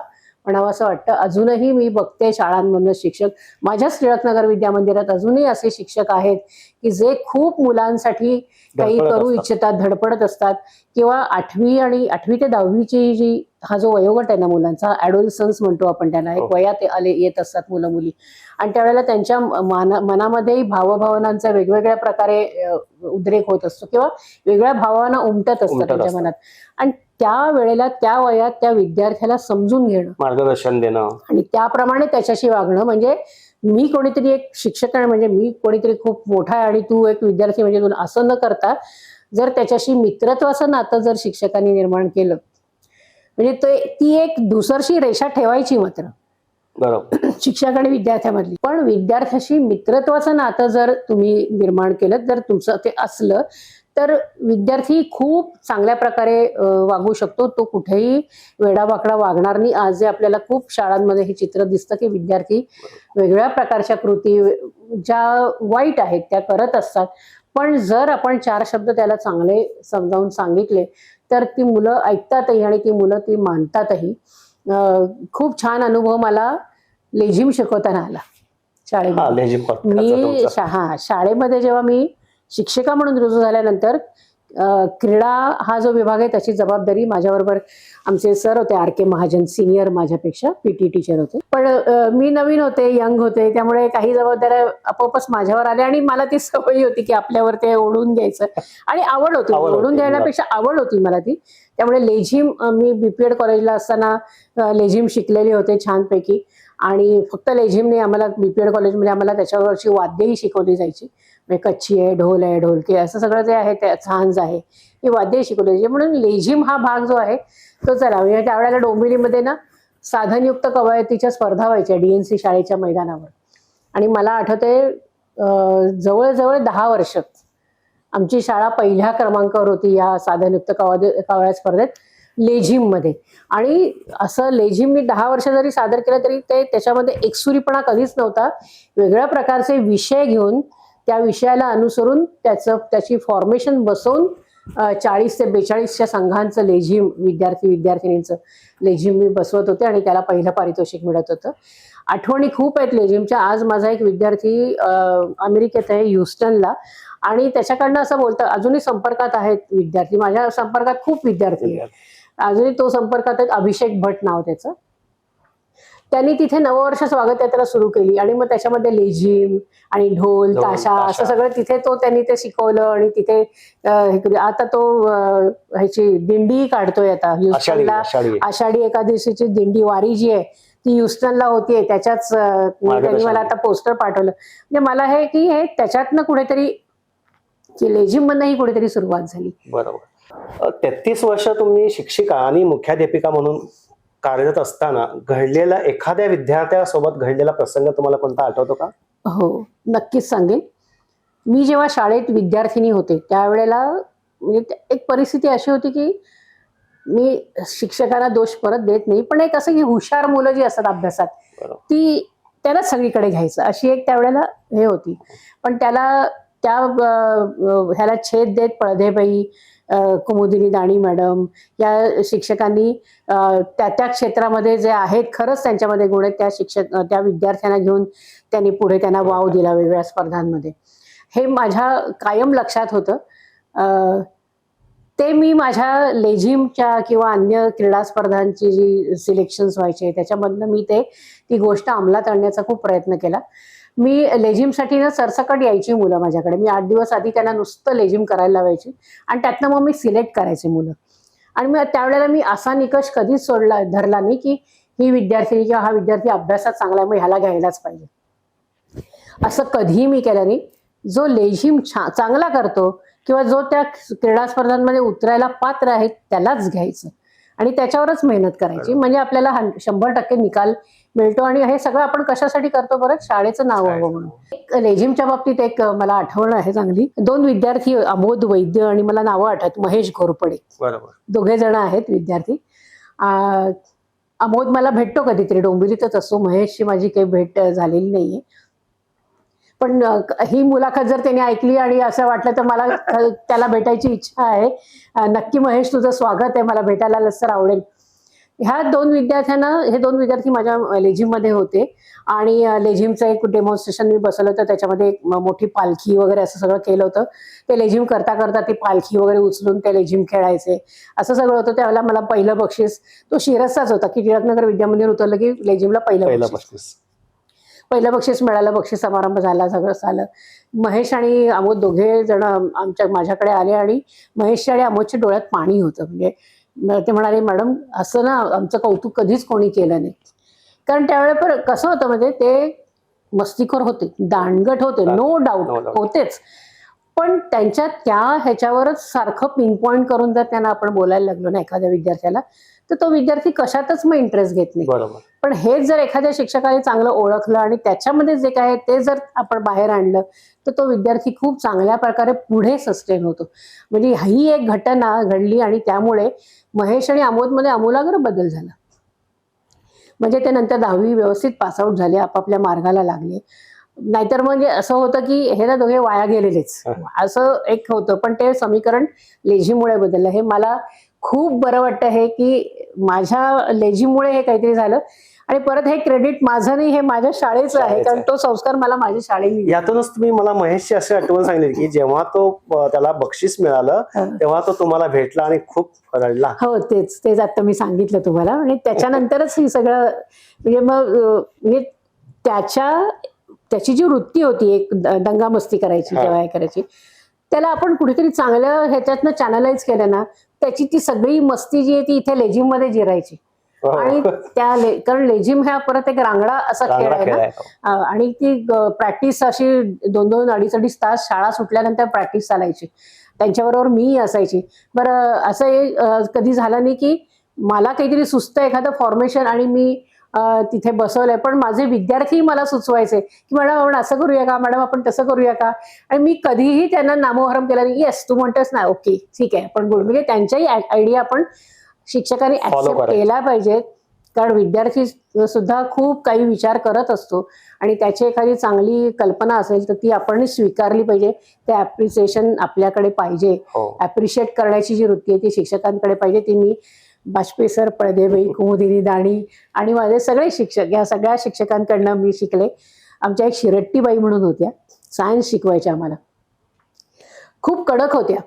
Speaker 1: म्हणावं असं वाटतं. अजूनही मी बघते शाळांमधनं शिक्षक, माझ्याच टिळकनगर विद्यामंदिरात अजूनही असे शिक्षक आहेत की जे खूप मुलांसाठी काही करू इच्छितात, धडपडत असतात. किंवा 8वी आणि 8वी ते 10वीची जी हा जो वयोगट आहे ना मुलांचा, ॲडोलसन्स म्हणतो आपण त्यांना, एक वयात येत असतात मुलं मुली. आणि त्यावेळेला त्यांच्या मनामध्येही भावभावनांचा वेगवेगळ्या प्रकारे उद्रेक होत असतो किंवा वेगळ्या भावना उमटत असतात त्यांच्या मनात. आणि त्या वेळेला त्या वयात त्या विद्यार्थ्याला समजून घेणं, मार्गदर्शन देणं आणि त्याप्रमाणे त्याच्याशी वागणं. म्हणजे मी कोणीतरी एक शिक्षक आहे म्हणजे मी कोणीतरी खूप मोठा आहे आणि तू एक विद्यार्थी म्हणजे तू असं न करता जर त्याच्याशी मित्रत्वाचं नातं जर शिक्षकांनी निर्माण केलं म्हणजे ती एक दुसरशी रेषा ठेवायची मात्र बरोबर शिक्षक आणि विद्यार्थ्यामधली. पण विद्यार्थ्याशी मित्रत्वाचं नातं जर तुम्ही निर्माण केलं, जर तुमचं ते असलं तर विद्यार्थी खूप चांगल्या प्रकारे वागू शकतो. तो कुठेही वेडावाकडा वागणार नाही. आज जे आपल्याला खूप शाळांमध्ये हे चित्र दिसतं की विद्यार्थी वेगळ्या प्रकारच्या कृती ज्या वाईट आहेत त्या करत असतात. पण जर आपण 4 शब्द त्याला चांगले समजावून सांगितले तर ती मुलं ऐकतातही आणि ती मुलं ती मानतातही. खूप छान अनुभव मला लेझिम शिकवताना आला शाळेमध्ये. मी शाळेमध्ये जेव्हा मी शिक्षिका म्हणून रुजू झाल्यानंतर क्रीडा हा जो विभाग आहे त्याची जबाबदारी माझ्याबरोबर आमचे सर होते, RK महाजन, सिनियर माझ्यापेक्षा PT टीचर होते. पण मी नवीन होते, यंग होते, त्यामुळे काही जबाबदाऱ्या आपोआपच माझ्यावर आल्या आणि मला ती सवय होती की आपल्यावर ते ओढून घ्यायचं आणि आवड होती. ओढून घेण्यापेक्षा आवड होती मला ती. त्यामुळे लेझिम मी BPED कॉलेजला असताना लेझिम शिकलेले होते छानपैकी. आणि फक्त लेझिम नाही, आम्हाला BPED कॉलेजमध्ये आम्हाला त्याच्यावरची वाद्यही शिकवली जायची. म्हणजे कच्छी आहे, ढोल आहे, ढोलकी असं सगळं जे आहे, ते झांज आहे, ही वाद्यही शिकवली जायची. म्हणून लेझिम हा भाग जो आहे तो चला. म्हणजे त्यावेळेला डोंबिवलीमध्ये ना साधनयुक्त कवायतीच्या स्पर्धा व्हायच्या DNC शाळेच्या मैदानावर. आणि मला आठवतंय जवळजवळ 10 वर्ष आमची शाळा पहिल्या क्रमांकावर होती या साधनयुक्त कवायत स्पर्धेत लेझिममध्ये. आणि असं लेझिम मी 10 वर्ष जरी सादर केलं तरी ते त्याच्यामध्ये एकसुरीपणा कधीच नव्हता. वेगळ्या प्रकारचे विषय घेऊन त्या विषयाला अनुसरून त्याची फॉर्मेशन बसवून 40 ते 42च्या संघांचं लेझिम, विद्यार्थिनींचं लेझिम मी बसवत होते आणि त्याला पहिलं पारितोषिक मिळत होतं. आठवणी खूप आहेत लेझिमच्या. आज माझा एक विद्यार्थी अमेरिकेत आहे, ह्युस्टनला, आणि त्याच्याकडनं असं बोलतं, अजूनही संपर्कात आहेत विद्यार्थी. माझ्या संपर्कात खूप विद्यार्थी आहेत अजूनही. तो संपर्कात आहेत, अभिषेक भट नाव त्याचं. त्यांनी तिथे नववर्ष स्वागत यात्रा सुरू केली आणि मग त्याच्यामध्ये लेझिम आणि ढोल ताशा असं सगळं तिथे त्यांनी ते शिकवलं. आणि तिथे आता तो ह्याची दिंडी काढतोय आता ह्युस्टनला. आषाढी एकादशीची दिंडी वारी जी आहे ती ह्युस्टनला होतीये. त्याच्याच त्यांनी मला आता पोस्टर पाठवलं. म्हणजे मला हे की हे त्याच्यातनं कुठेतरी लेझिम मधनही कुठेतरी सुरुवात झाली.
Speaker 2: बरोबर. 33 वर्ष तुम्ही शिक्षिका आणि मुख्याध्यापिका म्हणून कार्यरत असताना घडलेला एखाद्या विद्यार्थ्यासोबत घडलेला प्रसंग तुम्हाला कोणता आठवतो का?
Speaker 1: हो, नक्कीच सांगेन. मी जेव्हा शाळेत विद्यार्थिनी होते त्यावेळेला म्हणजे एक परिस्थिती अशी होती की मी शिक्षकांना दोष परत देत नाही, पण एक असं की हुशार मुलं जी असतात अभ्यासात ती त्यालाच सगळीकडे घ्यायचं अशी एक त्यावेळेला हे होती. पण ह्याला छेद देत पळदेबाई, कुमुदिनी दाणी मॅडम या शिक्षकांनी त्या क्षेत्रामध्ये जे आहेत खरंच त्यांच्यामध्ये गुण आहेत त्या विद्यार्थ्यांना घेऊन त्यांनी पुढे त्यांना वाव दिला वेगवेगळ्या स्पर्धांमध्ये. हे माझ्या कायम लक्षात होतं. ते मी माझ्या लेझिमच्या किंवा अन्य क्रीडा स्पर्धांची जी सिलेक्शन्स व्हायचे त्याच्यामधनं मी ती गोष्ट अंमलात आणण्याचा खूप प्रयत्न केला. मी लेझिमसाठी ना सरसकट यायची मुलं माझ्याकडे. मी 8 दिवस आधी त्यांना नुसतं लेझिम करायला लावायची आणि त्यातनं मग मी सिलेक्ट करायचे मुलं. आणि मग त्यावेळेला मी असा निकष कधीच धरला नाही की ही विद्यार्थिनी किंवा हा विद्यार्थी अभ्यासात चांगला आहे मग ह्याला घ्यायलाच पाहिजे, असं कधीही मी केलं नाही. जो लेझिम चांगला करतो किंवा जो त्या क्रीडा स्पर्धांमध्ये उतरायला पात्र आहे त्यालाच घ्यायचं आणि त्याच्यावरच मेहनत करायची. म्हणजे आपल्याला 100% निकाल मिळतो. आणि हे सगळं आपण कशासाठी करतो बरं? शाळेचं नाव हवं म्हणून. लेझिमच्या बाबतीत एक मला आठवण आहे चांगली. 2 विद्यार्थी, अमोद वैद्य आणि मला नावं आठवत, महेश घोरपडे, बरोबर, दोघे जण आहेत विद्यार्थी. अमोद मला भेटतो कधीतरी, डोंबिवलीतच असतो. महेशची माझी काही भेट झालेली नाहीये. पण ही मुलाखत जर त्याने ऐकली आणि असं वाटलं तर मला त्याला भेटायची इच्छा आहे. नक्की महेश, तुझं स्वागत आहे, मला भेटायला आलंस तर आवडेल. हे 2 विद्यार्थी माझ्या लेझिममध्ये होते आणि लेझिमचं एक डेमॉन्स्ट्रेशन मी बसवलं होतं. त्याच्यामध्ये एक मोठी पालखी वगैरे असं सगळं केलं होतं. ते लेझिम करता करता ती पालखी वगैरे उचलून ते लेझिम खेळायचे असं सगळं होतं. त्यावेळेला मला पहिलं बक्षीस तो शिरसचाच होता की टिळकनगर विद्यामंदिर उतरलं की लेझिमला पहिलं बक्षीस मिळालं. बक्षीस समारंभ झाला, सगळं झालं. महेश आणि अमोद दोघे जण माझ्याकडे आले आणि महेशच्या आणि अमोदच्या डोळ्यात पाणी होतं. म्हणजे ते म्हणाले, मॅडम असं ना आमचं कौतुक कधीच कोणी केलं नाही. कारण त्यावेळेला पण कसं होतं म्हणजे ते मस्तीखोर होते, दांडगट होते, नो डाऊट होतेच. पण त्यांच्या ह्याच्यावरच सारखं पिन पॉइंट करून जर त्यांना आपण बोलायला लागलो ना एखाद्या विद्यार्थ्याला तर तो विद्यार्थी कशातच मग इंटरेस्ट घेत नाही. पण हेच जर एखाद्या शिक्षकाने चांगलं ओळखलं आणि त्याच्यामध्ये जे काय ते जर आपण बाहेर आणलं तर तो विद्यार्थी खूप चांगल्या प्रकारे पुढे सस्टेन होतो. म्हणजे ही एक घटना घडली आणि त्यामुळे महेश आणि अमोदमध्ये आमूलाग्र बदल झाला. म्हणजे ते नंतर 10वी व्यवस्थित पासआउट झाले, आपापल्या मार्गाला लागले. नाहीतर म्हणजे असं होतं की हे ना दोघे वाया गेलेलेच असं एक होतं. पण ते समीकरण लेझिममुळे बदललं. हे मला खूप बरं वाटतं हे की माझ्या लेझिममुळे हे काहीतरी झालं. आणि परत हे क्रेडिट माझं नाही, हे माझ्या शाळेचं आहे, कारण तो संस्कार मला माझ्या शाळेने.
Speaker 2: यातूनच तुम्ही मला महेशची अशी आठवण सांगितली की जेव्हा तो त्याला बक्षीस मिळालं तेव्हा तो तुम्हाला भेटला आणि खूप रडला.
Speaker 1: हो, तेच आता मी सांगितलं तुम्हाला. आणि त्याच्यानंतरच हे सगळं म्हणजे मग म्हणजे त्याची जी वृत्ती होती एक दंगामस्ती करायची किंवा हे करायची, त्याला आपण कुठेतरी चांगल्या ह्याच्यातनं चॅनलाइज केलं ना, त्याची ती सगळी मस्ती जी आहे ती इथे लेझिम मध्ये जिरायची. आणि कारण लेझिम हा परत एक रांगडा असा खेळ आहे ना, आणि ती प्रॅक्टिस अशी 2-2, 2.5 तास शाळा सुटल्यानंतर प्रॅक्टिस चालायची. त्यांच्याबरोबर मी असायची. बरं, असं कधी झालं नाही की मला काहीतरी सुचतं एखादं फॉर्मेशन आणि मी तिथे बसवलंय, पण माझे विद्यार्थी मला सुचवायचे की मॅडम आपण असं करूया का, मॅडम आपण तसं करूया का. आणि मी कधीही त्यांना नामोहरम केला नाही. येस, तू म्हणतेस ना, ओके ठीक आहे, पण म्हणजे त्यांच्याही आयडिया आपण शिक्षकांनी ऍक्सेप्ट केला पाहिजे. कारण विद्यार्थी सुद्धा खूप काही विचार करत असतो आणि त्याची एखादी चांगली कल्पना असेल तर ती आपण स्वीकारली पाहिजे. ते ऍप्रिसिएशन आपल्याकडे पाहिजे. ऍप्रिशिएट करण्याची जी वृत्ती आहे ती शिक्षकांकडे पाहिजे. ती मी बाजपेयी सर, पळदेबाई, कुमुदिनी दाणी आणि माझे सगळे शिक्षक, या सगळ्या शिक्षकांकडनं मी शिकले. आमच्या एक शिरट्टीबाई म्हणून होत्या, सायन्स शिकवायच्या आम्हाला. खूप कडक होत्या.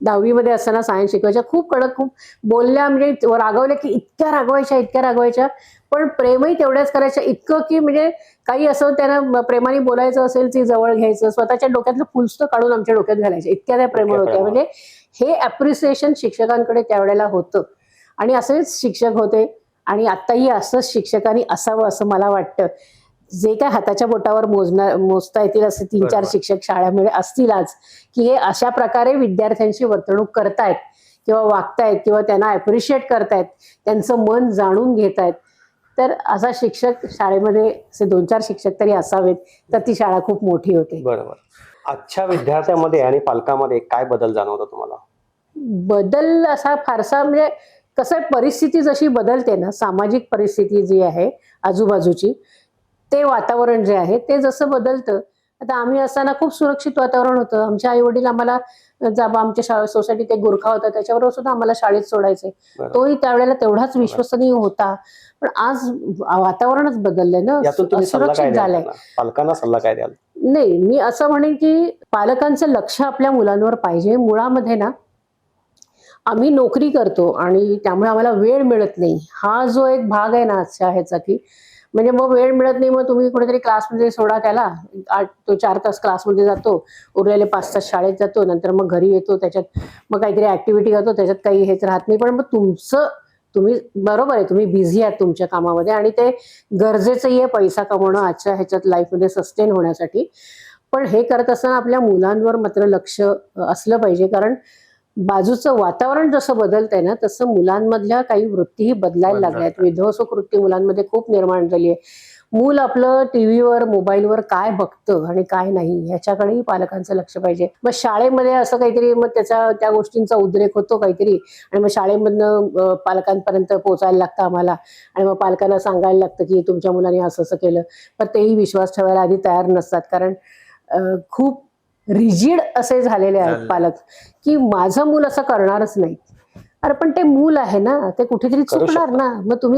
Speaker 1: 10वी मध्ये असताना सायन्स शिकवायच्या. खूप कडक, खूप बोलल्या म्हणजे रागवल्या की इतक्या रागवायच्या, पण प्रेमही तेवढ्याच करायच्या. इतकं की म्हणजे काही असं त्यांना प्रेमाने बोलायचं असेल ती जवळ घ्यायचं, स्वतःच्या डोक्यातलं फुलस्तं काढून आमच्या डोक्यात घालायचे. इतक्या त्या प्रेमळ होत्या. म्हणजे हे ऍप्रिसिएशन शिक्षकांकडे त्यावेळेला होतं आणि असेच शिक्षक होते. आणि आत्ताही असंच शिक्षकांनी असावं असं मला वाटतं. जे काय हाताच्या बोटावर मोजता येतील असे 3-4 शिक्षक शाळेमध्ये असतील आज, की हे अशा प्रकारे विद्यार्थ्यांची वर्तणूक करतायत किंवा वागतायत किंवा त्यांना अप्रिशिएट करतायत, त्यांचं मन जाणून घेतायत. तर असा शिक्षक शाळेमध्ये असे 2-4 शिक्षक तरी असावेत, तर ती शाळा खूप मोठी होते.
Speaker 2: बरोबर. आजच्या विद्यार्थ्यांमध्ये आणि पालकांमध्ये काय बदल जाणवतो तुम्हाला?
Speaker 1: बदल असा फारसा म्हणजे कसं आहे, परिस्थिती जशी बदलते ना, सामाजिक परिस्थिती जी आहे आजूबाजूची, ते वातावरण जे आहे ते जसं बदलतं. आता आम्ही असताना खूप सुरक्षित वातावरण होतं. आमचे आई वडील आम्हाला आमच्या सोसायटीत एक गुरखा होता, त्याच्याबरोबर सुद्धा आम्हाला शाळेत सोडायचे. तोही त्यावेळेला तेवढाच विश्वसनीय होता. पण आज वातावरणच बदललंय ना, असुरक्षित झालंय.
Speaker 2: पालकांना सल्ला काय द्याल?
Speaker 1: नाही, मी असं म्हणेन की पालकांचं लक्ष आपल्या मुलांवर पाहिजे. मुळामध्ये ना, आम्ही नोकरी करतो आणि त्यामुळे आम्हाला वेळ मिळत नाही, हा जो एक भाग आहे ना आजच्या ह्याचा, की म्हणजे मग वेळ मिळत नाही, मग तुम्ही कुठेतरी क्लासमध्ये सोडा त्याला. 8 ते 4 तास क्लासमध्ये जातो, उरलेले 5 तास शाळेत जातो, नंतर मग घरी येतो, त्याच्यात मग काहीतरी ऍक्टिव्हिटी करतो, त्याच्यात काही हेच राहत नाही. पण मग तुम्ही बरोबर आहे, तुम्ही बिझी आहात तुमच्या कामामध्ये आणि ते गरजेचंही आहे पैसा कमवणं आजच्या ह्याच्यात लाईफमध्ये सस्टेन होण्यासाठी. पण हे करत असताना आपल्या मुलांवर मात्र लक्ष असलं पाहिजे. कारण बाजूचं वातावरण जसं बदलतंय ना, तसं मुलांमधल्या काही वृत्तीही बदलायला लागल्यात. विध्वंसक वृत्ती मुलांमध्ये खूप निर्माण झाली आहे. मूल आपलं टीव्हीवर, मोबाईलवर काय बघतं आणि काय नाही ह्याच्याकडेही पालकांचं लक्ष पाहिजे. मग शाळेमध्ये असं काहीतरी, मग त्या गोष्टींचा उद्रेक होतो काहीतरी, आणि मग शाळेमधनं पालकांपर्यंत पोहोचायला लागतं आम्हाला, आणि मग पालकांना सांगायला लागतं की तुमच्या मुलाने असं असं केलं. पण तेही विश्वास ठेवायला आधी तयार नसतात, कारण खूप रिजिड असे झालेले आहेत पालक, की माझं मूल असं करणारच नाही. अरे पण ते मूल आहे ना, ते कुठेतरी चुकणार ना. मग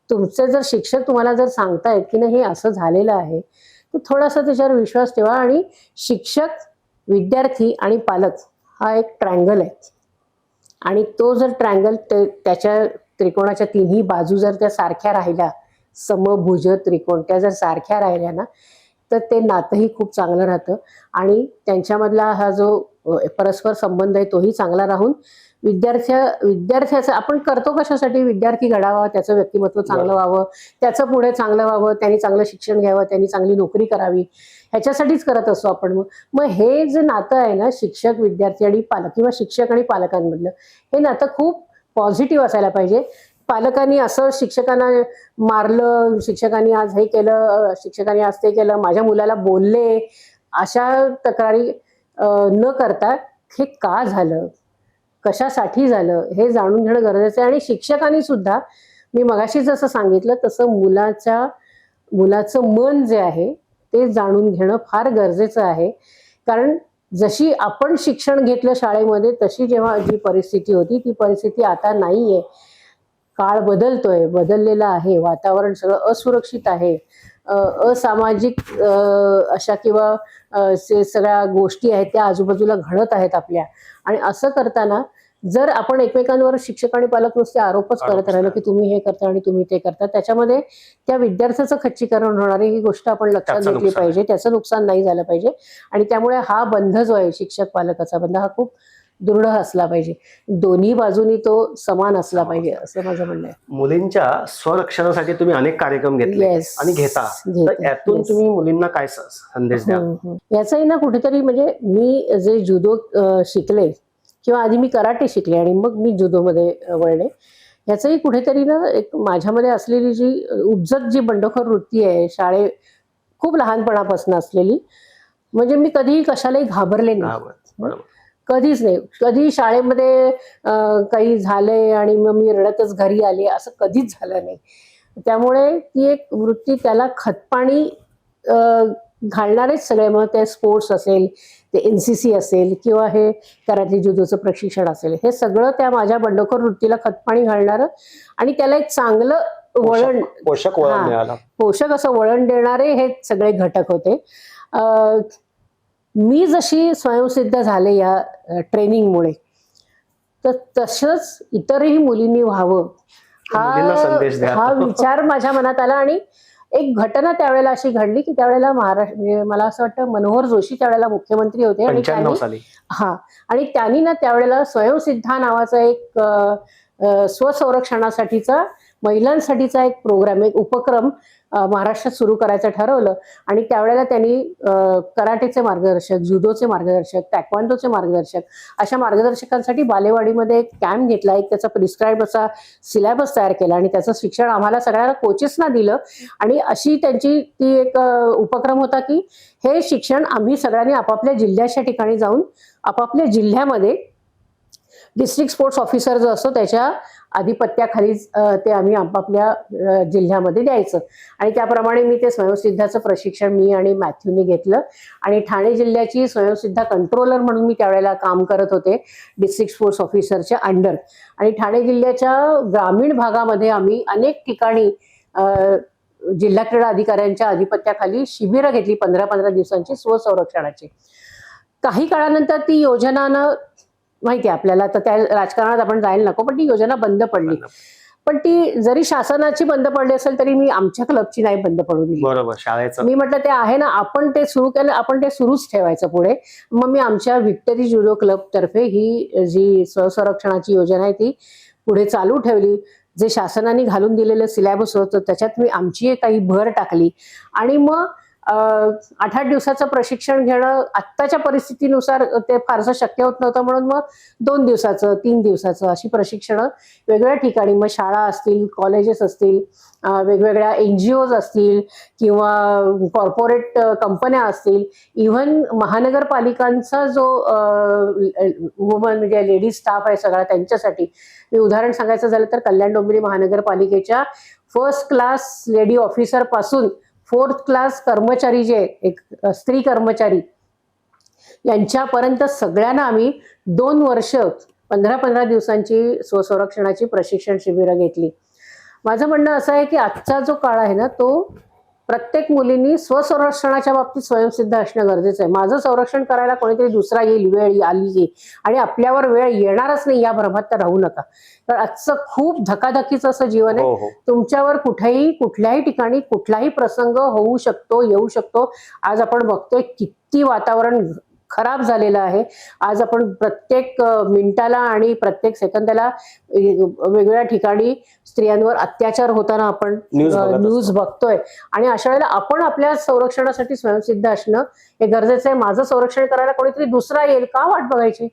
Speaker 1: तुमचे जर शिक्षक तुम्हाला जर सांगतायत की नाही हे असं झालेलं आहे, तर थोडासा त्याच्यावर विश्वास ठेवा. आणि शिक्षक, विद्यार्थी आणि पालक हा एक ट्रँगल आहे, आणि तो जर ट्रँगल त्याच्या त्रिकोणाच्या तिन्ही बाजू जर त्या सारख्या राहिल्या, समभुज त्रिकोण त्या जर सारख्या राहिल्या ना, तर ते नातंही खूप चांगलं राहतं आणि त्यांच्यामधला हा जो परस्पर संबंध आहे तोही चांगला राहून विद्यार्थ्याचं आपण करतो कशासाठी, विद्यार्थी घडावा, त्याचं व्यक्तिमत्व चांगलं व्हावं, त्याचं पुढे चांगलं व्हावं, त्यांनी चांगलं शिक्षण घ्यावं, त्यांनी चांगली नोकरी करावी, ह्याच्यासाठीच करत असतो आपण. मग हे जे नातं आहे ना, शिक्षक, विद्यार्थी आणि पालक किंवा शिक्षक आणि पालकांमधलं, हे नातं खूप पॉझिटिव्ह असायला पाहिजे. पालकांनी असं शिक्षकांना मारलं, शिक्षकांनी आज हे केलं, शिक्षकांनी आज ते केलं, माझ्या मुलाला बोलले, अशा तक्रारी न करता हे का झालं, कशासाठी झालं हे जाणून घेणं गरजेचं आहे. आणि शिक्षकांनी सुद्धा, मी मगाशी जसं सांगितलं तसं मुलाचं मन जे आहे ते जाणून घेणं फार गरजेचं आहे. कारण जशी आपण शिक्षण घेतलं शाळेमध्ये, तशी जेव्हा जी परिस्थिती होती ती परिस्थिती आता नाहीये. काळ बदलतोय, बदललेला आहे, वातावरण सगळं असुरक्षित आहे, असामाजिक अशा किंवा सगळ्या गोष्टी आहेत त्या आजूबाजूला घडत आहेत आपल्या. आणि असं करताना जर आपण एकमेकांवर शिक्षक आणि पालक नुसते आरोपच करत राहिलो की तुम्ही हे करता आणि तुम्ही ते करता, त्याच्यामध्ये त्या विद्यार्थ्याचं खच्चीकरण होणार आहे ही गोष्ट आपण लक्षात
Speaker 2: त्याचं
Speaker 1: घेतली
Speaker 2: नुकसान
Speaker 1: पाहिजे. त्याचं नुकसान नाही झालं पाहिजे. आणि त्यामुळे हा बंध जो आहे शिक्षक पालकाचा बंध हा खूप दृढ असला पाहिजे. दोन्ही बाजूनी तो समान असला पाहिजे असं माझं म्हणणं आहे.
Speaker 2: मुलींच्या स्वरक्षणासाठी तुम्ही अनेक कार्यक्रम घेतले
Speaker 1: Yes.
Speaker 2: आणि घेता, तर यातून
Speaker 1: Yes.
Speaker 2: तुम्ही मुलींना काय संदेश द्याल?
Speaker 1: याचाही ना कुठेतरी म्हणजे मी जे जुदो शिकले किंवा आधी मी कराटे शिकले आणि मग मी जुदोमध्ये वळले, याचंही कुठेतरी ना एक माझ्यामध्ये असलेली जी उपजत जी बंडखोर वृत्ती आहे खूप लहानपणापासून असलेली, म्हणजे मी कधीही कशालाही घाबरले नाही.
Speaker 2: बरोबर.
Speaker 1: कधीच नाही. कधी शाळेमध्ये काही झालंय आणि मग मी रडतच घरी आले असं कधीच झालं नाही. त्यामुळे ती एक वृत्ती त्याला खतपाणी घालणारेच सगळे, मग ते स्पोर्ट्स असेल, ते NCC असेल किंवा हे कराटे जुदोचं प्रशिक्षण असेल, हे सगळं त्या माझ्या बंडखोर वृत्तीला खतपाणी घालणारं आणि त्याला एक चांगलं वळण,
Speaker 2: पोषक वळण मिळालं.
Speaker 1: पोषक असं वळण देणारे हे सगळे घटक होते. मी जशी स्वयंसिद्ध झाले या ट्रेनिंगमुळे, तर तसंच इतरही मुलींनी व्हावं
Speaker 2: मुलींना संदेश द्या.
Speaker 1: हा विचार माझ्या मनात आला. आणि एक घटना त्यावेळेला अशी घडली की त्यावेळेला म्हणजे मला असं वाटतं मनोहर जोशी त्यावेळेला मुख्यमंत्री होते आणि
Speaker 2: 95 साली.
Speaker 1: आणि त्यांनी ना त्यावेळेला स्वयंसिद्धा नावाचा एक स्वसंरक्षणासाठीचा महिलांसाठीचा एक प्रोग्राम, एक उपक्रम महाराष्ट्रात सुरू करायचं ठरवलं. आणि त्यावेळेला त्यांनी कराटेचे मार्गदर्शक, जुदोचे मार्गदर्शक, टॅक्वांडोचे मार्गदर्शक अशा मार्गदर्शकांसाठी बालेवाडीमध्ये एक कॅम्प घेतला. एक त्याचा प्रिस्क्राईब असा सिलेबस तयार केला आणि त्याचं शिक्षण आम्हाला सगळ्यांना कोचेसना दिलं. आणि अशी त्यांची ती एक उपक्रम होता की हे शिक्षण आम्ही सगळ्यांनी आपापल्या जिल्ह्याच्या ठिकाणी जाऊन आपापल्या जिल्ह्यामध्ये डिस्ट्रिक्ट स्पोर्ट्स ऑफिसर जो असतो त्याच्या आधिपत्याखाली ते आम्ही आपापल्या जिल्ह्यामध्ये द्यायचं. आणि त्याप्रमाणे मी ते स्वयंसिद्धाचं प्रशिक्षण मी आणि मॅथ्यूनी घेतलं. आणि ठाणे जिल्ह्याची स्वयंसिद्धा कंट्रोलर म्हणून मी त्यावेळेला काम करत होते डिस्ट्रिक्ट स्पोर्ट्स ऑफिसरच्या अंडर. आणि ठाणे जिल्ह्याच्या ग्रामीण भागामध्ये आम्ही अनेक ठिकाणी जिल्हा क्रीडा अधिकाऱ्यांच्या आधिपत्याखाली शिबिरं घेतली 15-15 दिवसांची स्वसंरक्षणाची. काही काळानंतर ती योजना माहिती आहे आपल्याला, तर त्या राजकारणात आपण जायला नको, पण ती योजना बंद पडली. पण ती जरी शासनाची बंद पडली असेल तरी मी आमच्या क्लबची नाही बंद पडू दिली.
Speaker 2: बरोबर, शाळेचं
Speaker 1: मी म्हटलं ते आहे ना, आपण ते सुरू केलं, आपण ते सुरूच ठेवायचं पुढे. मग मी आमच्या व्हिक्टरी जुडो क्लब तर्फे ही जी स्वसंरक्षणाची योजना आहे ती पुढे चालू ठेवली. जे शासनाने घालून दिलेलं सिलेबस होतं त्याच्यात मी आमची काही भर टाकली. आणि मग 8-8 दिवसाचं प्रशिक्षण घेणं आत्ताच्या परिस्थितीनुसार ते फारसं शक्य होत नव्हतं, म्हणून मग 2 दिवसाचं 3 दिवसाचं अशी प्रशिक्षणं वेगवेगळ्या ठिकाणी, मग शाळा असतील, कॉलेजेस असतील, वेगवेगळ्या NGOज असतील किंवा कॉर्पोरेट कंपन्या असतील, इव्हन महानगरपालिकांचा जो वुमन म्हणजे लेडीज स्टाफ आहे सगळा, त्यांच्यासाठी मी उदाहरण सांगायचं झालं तर कल्याण डोंबिवली महानगरपालिकेच्या फर्स्ट क्लास लेडी ऑफिसर पासून 4th क्लास कर्मचारी जे एक स्त्री कर्मचारी यांच्यापर्यंत सगळ्यांना आम्ही 2 वर्ष 15-15 दिवसांची स्वसंरक्षणाची प्रशिक्षण शिबिरं घेतली. माझं म्हणणं असं आहे की आजचा जो काळ आहे ना, तो प्रत्येक मुलींनी स्वसंरक्षणाच्या बाबतीत स्वयंसिद्ध असणं गरजेचं आहे. माझं संरक्षण करायला कोणीतरी दुसरा येईल, वेळ आली आणि आपल्यावर वेळ येणारच नाही या भ्रमात तर राहू नका. तर आजचं खूप धकाधकीचं असं जीवन आहे. तुमच्यावर कुठल्याही ठिकाणी कुठलाही प्रसंग होऊ शकतो, येऊ शकतो. आज आपण बघतोय किती वातावरण खराब झालेलं आहे. आज आपण प्रत्येक मिनिटाला आणि प्रत्येक सेकंदाला वेगवेगळ्या ठिकाणी स्त्रियांवर अत्याचार होताना आपण न्यूज बघतोय. आणि अशा वेळेला आपण आपल्या संरक्षणासाठी स्वयंसिद्ध असणं हे गरजेचं आहे. माझं संरक्षण करायला कोणीतरी दुसरा येईल का वाट बघायची?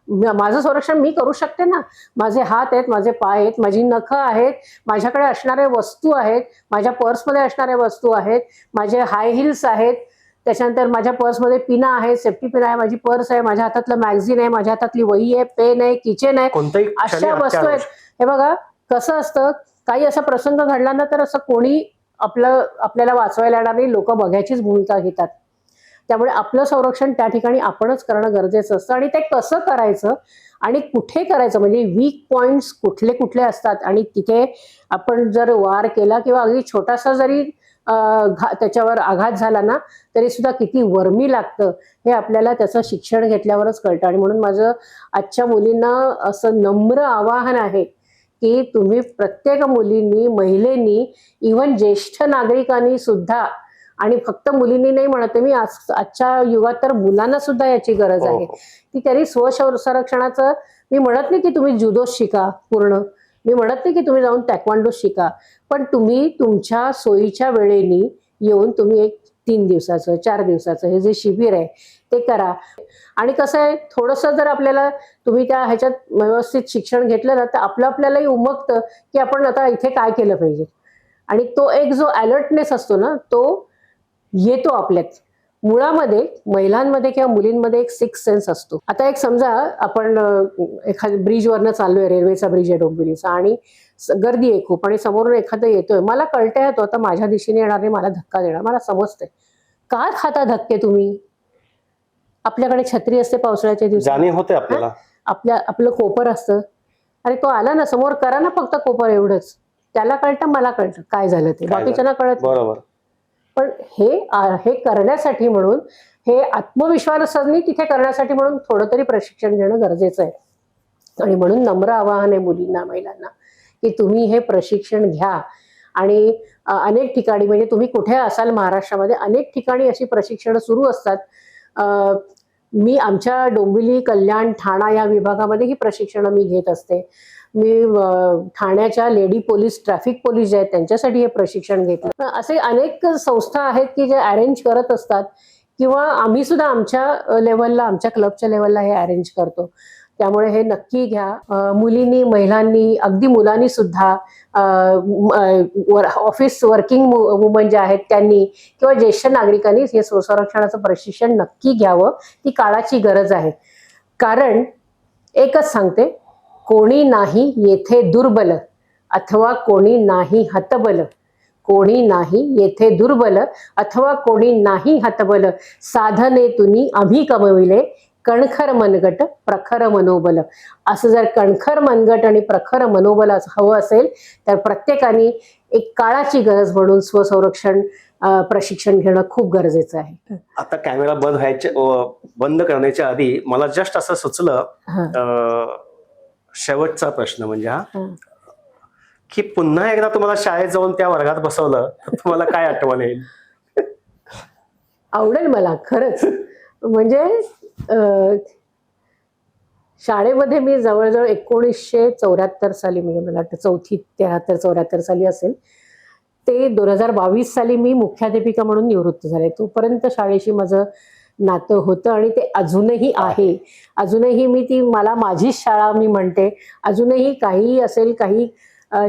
Speaker 1: माझं संरक्षण मी करू शकते ना. माझे हात आहेत, माझे पाय आहेत, माझी नखं आहेत, माझ्याकडे असणाऱ्या वस्तू आहेत, माझ्या पर्समध्ये असणाऱ्या वस्तू आहेत, माझे हाय हिल्स आहेत, त्याच्यानंतर माझ्या पर्समध्ये पिना आहे, सेफ्टी पिन आहे, माझी पर्स आहे, माझ्या हातातलं मॅगझिन आहे, माझ्या हातातली वही आहे, पेन आहे, किचन आहे, अशा वस्तू आहेत. हे बघा कसं असतं, काही असा प्रसंग घडला ना तर असं कोणी आपल्याला वाचवायला येणार नाही, लोक बघायचीच भूमिका घेतात. त्यामुळे आपलं संरक्षण त्या ठिकाणी आपणच करणं गरजेचं असतं. आणि ते कसं करायचं आणि कुठे करायचं, म्हणजे वीक पॉइंट्स कुठले कुठले असतात आणि तिथे आपण जर वार केला किंवा अगदी छोटासा जरी त्याच्यावर आघात झाला ना तरी सुद्धा किती वर्मी लागतं हे आपल्याला त्याचं शिक्षण घेतल्यावरच कळतं. आणि म्हणून माझं आजच्या मुलींना असं नम्र आवाहन आहे की तुम्ही प्रत्येक मुलींनी, महिलेनी, इव्हन ज्येष्ठ नागरिकांनी सुद्धा, आणि फक्त मुलींनी नाही म्हणते मी, आजच्या युगात तर मुलांना सुद्धा याची गरज आहे की त्यांनी स्वसंरक्षणाचं, मी म्हणत नाही की तुम्ही जुदो शिका पूर्ण, मी म्हणत नाही की तुम्ही जाऊन टॅक्वांडो शिका, पण तुम्ही तुमच्या सोयीच्या वेळेनी येऊन तुम्ही एक 3 दिवसाचं 4 दिवसाचं हे जे शिबिर आहे ते करा. आणि कसं आहे, थोडंसं जर आपल्याला तुम्ही त्या ह्याच्यात व्यवस्थित शिक्षण घेतलं ना तर आपल्यालाही उमगतं की आपण आता इथे काय केलं पाहिजे. आणि तो एक जो अलर्टनेस असतो ना तो येतो आपल्यात. मुळामध्ये महिलांमध्ये किंवा मुलींमध्ये एक सिक्स सेन्स असतो. आता एक समजा आपण एखाद्या ब्रिजवरनं चाललोय, रेल्वेचा ब्रिज आहे डोंबिवलीचा, आणि गर्दी आहे खूप, आणि समोरून एखादा येतोय, मला कळतंय तो आता माझ्या दिशेने येणार नाही, मला धक्का देणार, मला समजतंय. का खाता धक्के तुम्ही? आपल्याकडे छत्री असते पावसाळ्याच्या दिवसात,
Speaker 2: जाणीव होते आपल्याला,
Speaker 1: आपलं कोपर असतं, अरे तो आला ना समोर, करा ना फक्त कोपर एवढंच. त्याला कळतं, मला कळतं काय झालं ते, बाकीच्यांना कळत नाही.
Speaker 2: बरोबर.
Speaker 1: पण हे करण्यासाठी म्हणून, हे आत्मविश्वासाने तिथे करण्यासाठी म्हणून थोडं तरी प्रशिक्षण घेणं गरजेचं आहे. आणि म्हणून नम्र आवाहन आहे मुलींना, महिलांना की तुम्ही हे प्रशिक्षण घ्या. आणि अनेक ठिकाणी, म्हणजे तुम्ही कुठे असाल महाराष्ट्रामध्ये, अनेक ठिकाणी अशी प्रशिक्षण सुरू असतात. मी आमच्या डोंबिवली, कल्याण, ठाणा या विभागामध्ये ही प्रशिक्षण मी घेत असते. मी ठाण्याच्या लेडी पोलीस, ट्रॅफिक पोलीस जे आहेत त्यांच्यासाठी हे प्रशिक्षण घेतलं. असे अनेक संस्था आहेत की जे अरेंज करत असतात, किंवा आम्ही सुद्धा आमच्या लेवलला, आमच्या क्लबच्या लेवलला हे अरेंज करतो. त्यामुळे हे नक्की घ्या. मुलींनी, महिलांनी, अगदी मुलांनी सुद्धा, ऑफिस वर्किंग वुमन जे आहेत त्यांनी, किंवा ज्येष्ठ नागरिकांनी हे स्वसंरक्षणाचं प्रशिक्षण नक्की घ्यावं. ती काळाची गरज आहे. कारण एकच सांगते, कोणी नाही येथे दुर्बल अथवा कोणी नाही हतबल, कोणी नाही येथे दुर्बल अथवा कोणी नाही हतबल, साधनेतुनी आम्ही कमविले कणखर मनगट प्रखर मनोबल. असं जर कणखर मनगट आणि प्रखर मनोबल हवं असेल तर प्रत्येकाने एक काळाची गरज म्हणून स्वसंरक्षण प्रशिक्षण घेणं खूप गरजेचं आहे.
Speaker 2: आता कॅमेरा बंद करण्याच्या आधी मला जस्ट असं सुचलं, शेवटचा प्रश्न म्हणजे की पुन्हा एकदा तुम्हाला शाळेत जाऊन त्या वर्गात बसवलं तर तुम्हाला काय आठवण येईल?
Speaker 1: आवडेल मला खरंच. म्हणजे शाळेमध्ये मी जवळजवळ 1974 साली, म्हणजे मला वाटतं 4थी 73-74 साली असेल ते, 2022 साली मी मुख्याध्यापिका म्हणून निवृत्त झाले. तोपर्यंत शाळेशी माझं नातं होतं आणि ते अजूनही आहे. अजूनही मला माझीच शाळा मी म्हणते. अजूनही काही असेल, काही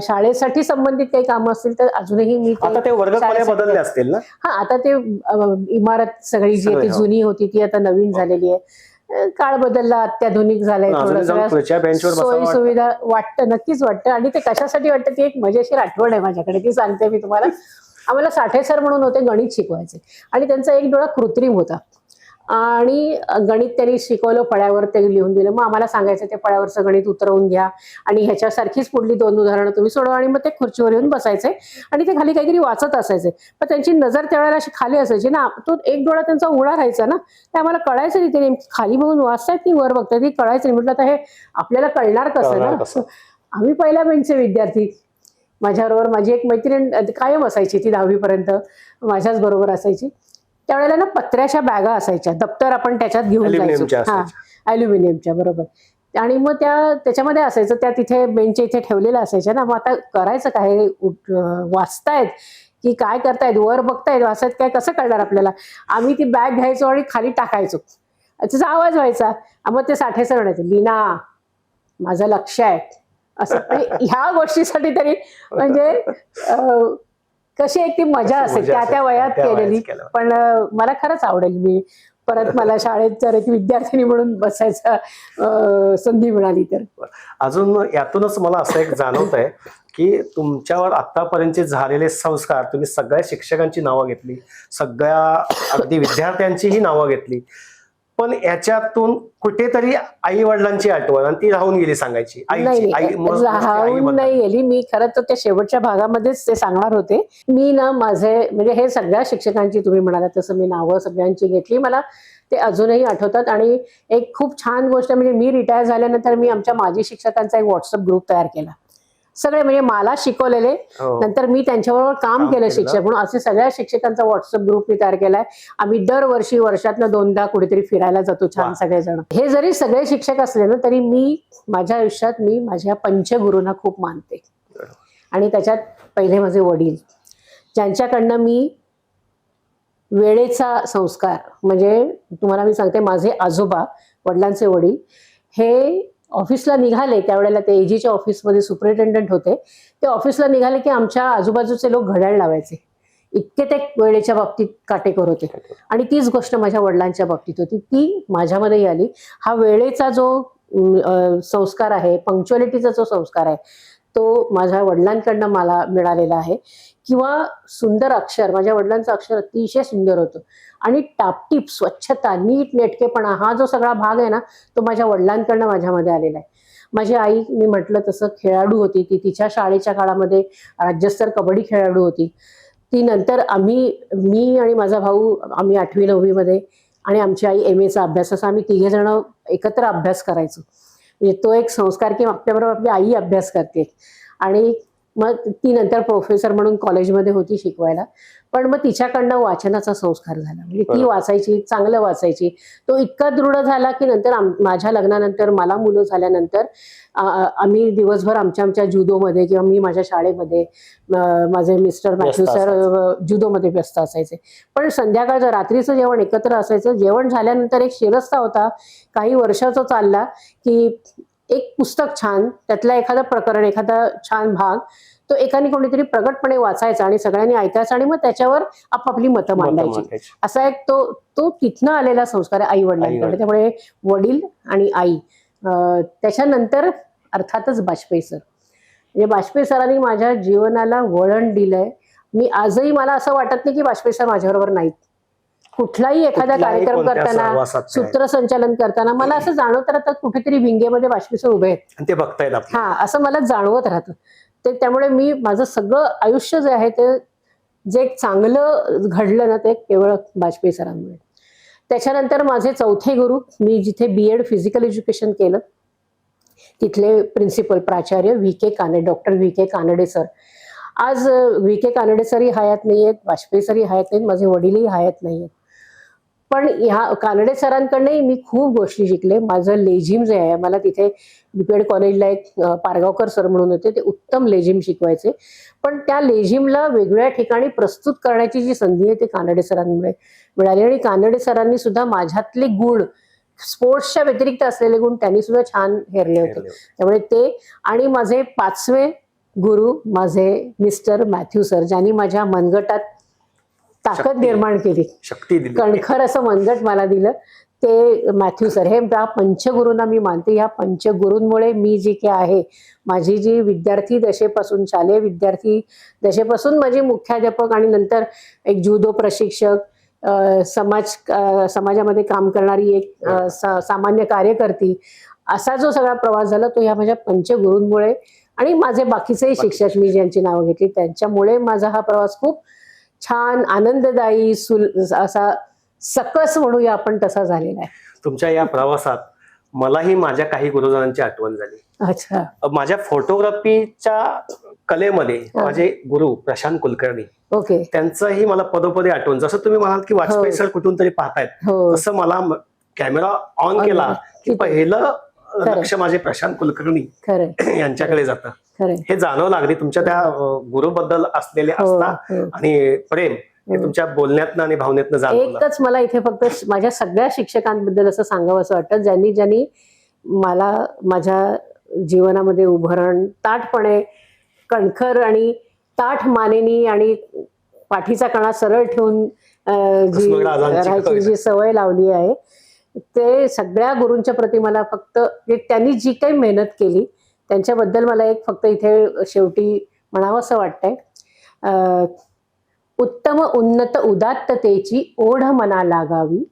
Speaker 1: शाळेसाठी संबंधित काही कामं असतील तर अजूनही मी
Speaker 2: आता ते वर्ग बदलले असतील ना?
Speaker 1: आता ते इमारत सगळी जी ती जुनी होती ती आता नवीन झालेली आहे. काळ बदलला, अत्याधुनिक झालंय, सोयी सुविधा वाटतं, नक्कीच वाटतं. आणि ते कशासाठी वाटतं ती एक मजेशीर आठवण आहे माझ्याकडे, ती सांगते मी तुम्हाला. आम्हाला साठे सर म्हणून होते, गणित शिकवायचे, आणि त्यांचा एक डोळा कृत्रिम होता, आणि गणित त्यांनी शिकवलं, फळ्यावर ते लिहून दिलं. मग आम्हाला सांगायचं ते फळ्यावरचं गणित उतरवून घ्या आणि ह्याच्यासारखीच पुढली 2 उदाहरणं तुम्ही सोडवा, आणि मग ते खुर्चीवर येऊन बसायचे आणि ते खाली काहीतरी वाचत असायचे. पण त्यांची नजर त्यावेळेला अशी खाली असायची ना, तो एक डोळा त्यांचा उघडा राहायचा ना, ते आम्हाला कळायचं नाही ते नेमकी खाली बघून वाचतायत की वर बघतायत, ती कळायचं नाही. म्हटलं आता हे आपल्याला कळणार कसं ना. आम्ही पहिल्या बेंचचे विद्यार्थी, माझ्याबरोबर माझी एक मैत्रीण कायम असायची, ती 10वी पर्यंत माझ्याच बरोबर असायची. त्यावेळेला ना पत्र्याच्या बॅगा असायच्या, दप्तर आपण त्याच्यात घेऊन जायचो, ॲल्युमिनियमच्या, बरोबर. आणि मग त्याच्यामध्ये असायचं, त्या तिथे बेंचच्या इथे ठेवलेल्या असायच्या ना. मग आता करायचं काय, वाचतायत की काय करतायत, वर बघतायत, वाचतायत काय, कसं कळणार आपल्याला. आम्ही ती बॅग घ्यायचो आणि खाली टाकायचो, त्याचा आवाज व्हायचा. मग ते साठे सर म्हणायचे, लीना माझं लक्ष आहे, असं. ह्या गोष्टीसाठी तरी म्हणजे कशी एक ती मजा असेल त्या वयात केलेली. पण मला खरंच आवडेल, मी परत मला शाळेत जर एक विद्यार्थिनी म्हणून बसायचा संधी मिळाली तर.
Speaker 2: अजून यातूनच मला असं एक जाणवत आहे की तुमच्यावर आतापर्यंतचे झालेले संस्कार, तुम्ही सगळ्या शिक्षकांची नावं घेतली, सगळ्या अगदी विद्यार्थ्यांचीही नावं घेतली, पण याच्यातून कुठेतरी आई वडिलांची आठवण आणि ती राहून गेली सांगायची आईची आई
Speaker 1: राहून नाही गेली. मी खरं तर त्या शेवटच्या भागामध्येच ते सांगणार होते. मी ना माझे म्हणजे हे सगळ्या शिक्षकांची तुम्ही म्हणाला तसं मी नावं सगळ्यांची घेतली. मला ते अजूनही आठवतात. आणि एक खूप छान गोष्ट म्हणजे मी रिटायर झाल्यानंतर मी आमच्या माजी शिक्षकांचा एक व्हॉट्सअप ग्रुप तयार केला. सगळे म्हणजे मला शिकवलेले, नंतर मी त्यांच्याबरोबर काम केलं शिक्षक म्हणून, असे सगळ्या शिक्षकांचा व्हॉट्सअप ग्रुप मी तयार केलाय. आम्ही दरवर्षी वर्षातनं 2दा कुठेतरी फिरायला जातो छान सगळेजण. हे जरी सगळे शिक्षक असले ना तरी मी माझ्या आयुष्यात मी माझ्या पंचगुरूंना खूप मानते. आणि त्याच्यात पहिले माझे वडील, ज्यांच्याकडनं मी वेळेचा संस्कार म्हणजे तुम्हाला मी सांगते, माझे आजोबा वडिलांचे वडील हे ऑफिसला निघाले त्यावेळेला ते एजीच्या ऑफिसमध्ये सुपरिटेंडंट होते. ते ऑफिसला निघाले की आमच्या आजूबाजूचे लोक घड्याळ लावायचे, इतके ते वेळेच्या बाबतीत काटेकोर होते. आणि तीच गोष्ट माझ्या वडिलांच्या बाबतीत होती, ती माझ्यामध्येही आली. हा वेळेचा जो संस्कार आहे, पंक्च्युअलिटीचा जो संस्कार आहे, तो माझ्या वडिलांकडनं मला मिळालेला आहे. किंवा सुंदर अक्षर, माझ्या वडिलांचं अक्षर अतिशय सुंदर होतं. आणि टापटीप स्वच्छता, नीट नेटकेपणा, हा जो सगळा भाग आहे ना तो माझ्या वडिलांकडनं माझ्यामध्ये आलेला आहे. माझी आई मी म्हटलं तसं खेळाडू होती. ती तिच्या शाळेच्या काळामध्ये राज्यस्तर कबड्डी खेळाडू होती. ती नंतर मी आणि माझा भाऊ आम्ही 8वी 9वी मध्ये आणि आमची आई MA चा अभ्यास, असा आम्ही 3घे जण एकत्र अभ्यास करायचो. म्हणजे तो एक संस्कार की आपल्याबरोबर आपली आई अभ्यास करते. आणि मग ती नंतर प्रोफेसर म्हणून कॉलेजमध्ये होती शिकवायला. पण मग तिच्याकडनं वाचनाचा संस्कार झाला. म्हणजे ती वाचायची, चांगलं वाचायची. तो इतका दृढ झाला की नंतर माझ्या लग्नानंतर, मला मुलं झाल्यानंतर आम्ही दिवसभर आमच्या जुदोमध्ये किंवा मी माझ्या शाळेमध्ये, माझे मिस्टर मॅथ्यू सर जुदोमध्ये व्यस्त असायचे. पण संध्याकाळचं रात्रीचं जेवण एकत्र असायचं. जेवण झाल्यानंतर एक शिरस्ता होता, काही वर्षाचा चालला की एक पुस्तक छान, त्यातला एखादा प्रकरण, एखादा छान भाग तो एकाने कोणीतरी प्रगटपणे वाचायचा आणि सगळ्यांनी ऐकायचं आणि मग त्याच्यावर आपापली मतं मांडायची. असा एक तो तिथनं आलेला संस्कार आहे आई वडिलांकडे. त्यामुळे वडील आणि आई. त्याच्यानंतर अर्थातच वाजपेयी सर. म्हणजे वाजपेयी सरांनी माझ्या जीवनाला वळण दिलंय. मी आजही, मला असं वाटत नाही की वाजपेयी सर माझ्याबरोबर नाहीत. कुठलाही एखादा कार्यक्रम करताना, सूत्रसंचालन करताना मला असं जाणवत राहतं कुठेतरी विंगेमध्ये वाजपेयी सर उभे आहेत,
Speaker 2: ते बघतायत.
Speaker 1: हा, असं मला जाणवत राहतं. त्यामुळे मी माझं सगळं आयुष्य जे आहे ते जे चांगलं घडलं ना ते केवळ वाजपेयी सरांमुळे. त्याच्यानंतर माझे चौथे गुरु, मी जिथे BEd फिजिकल एज्युकेशन केलं तिथले प्रिन्सिपल प्राचार्य डॉक्टर VK कानडे सर. आज VK कानडे सरही हयात नाहीयेत, वाजपेयी सरही हयात नाहीत, माझे वडीलही हयात नाहीयेत. पण ह्या कानडे सरांकडनंही मी खूप गोष्टी शिकले. माझं लेझिम जे आहे, मला तिथे BPEd कॉलेजला एक पारगावकर सर म्हणून होते, ते उत्तम लेझिम शिकवायचे. पण त्या लेझिमला वेगळ्या ठिकाणी प्रस्तुत करण्याची जी संधी आहे ती कानडे सरांमुळे मिळाली. आणि कानडे सरांनी सुद्धा माझ्यातले गुण, स्पोर्ट्सच्या व्यतिरिक्त असलेले गुण त्यांनी सुद्धा छान हेरले होते. त्यामुळे ते. आणि माझे 5वे गुरु माझे मिस्टर मॅथ्यू सर, ज्यांनी माझ्या मनगटात ताकद निर्माण केली, शक्ती दिली, कणखर असं मनगट मला दिलं, ते मॅथ्यू सर. हे त्या पंचगुरूंना मी मानते. या पंचगुरूंमुळे मी जी काय आहे, माझी जी विद्यार्थी दशेपासून, शालेय विद्यार्थी दशेपासून माझी मुख्याध्यापक आणि नंतर एक जुदो प्रशिक्षक, समाजामध्ये काम करणारी एक सामान्य कार्यकर्ती, असा जो सगळा प्रवास झाला तो ह्या माझ्या पंचगुरूंमुळे आणि माझे बाकीचेही शिक्षक मी ज्यांची नावं घेतली त्यांच्यामुळे माझा हा प्रवास खूप छान, आनंददायी, असा सकस म्हणूया आपण तसा झालेला आहे.
Speaker 2: तुमच्या या प्रवासात मलाही माझ्या काही गुरुजनांची आठवण झाली.
Speaker 1: अच्छा.
Speaker 2: माझ्या फोटोग्राफीच्या कलेमध्ये माझे गुरु प्रशांत कुलकर्णी,
Speaker 1: ओके,
Speaker 2: त्यांचंही मला पदोपदी आठवण. जसं तुम्ही म्हणाल की वाजपेयी सर कुठून तरी पाहतायत, तसं मला कॅमेरा ऑन केला की पहिलं लक्ष माझे प्रशांत कुलकर्णी यांच्याकडे जातं. हे जाणवं लागली तुमच्या त्या गुरुबद्दल असलेले आस्था आणि प्रेम, हे तुमच्या बोलण्यातनं आणि भावनेतनं जाणवलं.
Speaker 1: एकच मला इथे फक्त माझ्या सगळ्या शिक्षकांबद्दल असं सांगावं असं वाटतं, ज्यांनी मला माझ्या जीवनामध्ये उभारण, ताठपणे, कणखर आणि ताठ मानेनी आणि पाठीचा कणा सरळ ठेवून राहायची जी सवय लावली आहे, ते सगळ्या गुरूंच्या प्रती मला फक्त त्यांनी जी काही मेहनत केली त्यांच्याबद्दल मला एक फक्त इथे शेवटी म्हणावं असं वाटतंय. उत्तम उन्नत उदात्ततेची ओढ मना लागावी,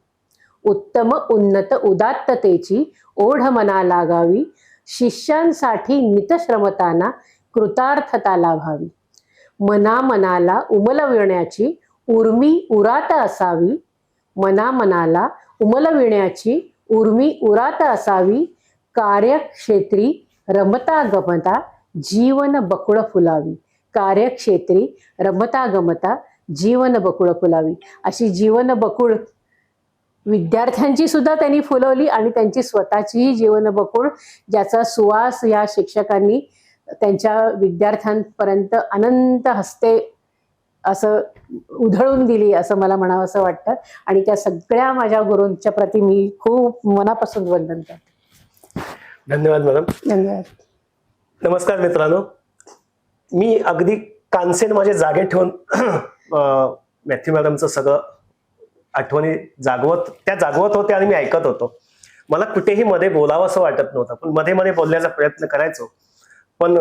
Speaker 1: उत्तम उन्नत उदात्ततेची ओढ मना लागावी. शिष्यांसाठी नितश्रमताना कृतार्थता लाभावी. मनाला उमलविण्याची उर्मी उरात असावी. मनाला उमलविण्याची उर्मी उरात असावी. कार्यक्षेत्री रमता गमता जीवन बकुळ फुलावी. कार्यक्षेत्री रमता गमता जीवन बकुळ फुलावी. अशी जीवन बकुळ विद्यार्थ्यांची सुद्धा त्यांनी फुलवली आणि त्यांची स्वतःचीही जीवन बकुळ, ज्याचा सुवास या शिक्षकांनी त्यांच्या विद्यार्थ्यांपर्यंत अनंत हस्ते असं उधळून दिली, असं मला म्हणावं असं वाटतं. आणि त्या सगळ्या माझ्या गुरूंच्या प्रती मी खूप मनापासून वंदन करते.
Speaker 2: धन्यवाद मॅडम.
Speaker 1: धन्यवाद.
Speaker 2: नमस्कार मित्रांनो, मी अगदी कानसेन माझे जागे ठेवून मॅथ्यू मॅडमचं सगळं आठवणी जागवत होते आणि मी ऐकत होतो. मला कुठेही मध्ये बोलावं असं वाटत नव्हतं, पण मध्ये मध्ये बोलण्याचा प्रयत्न करायचो. पण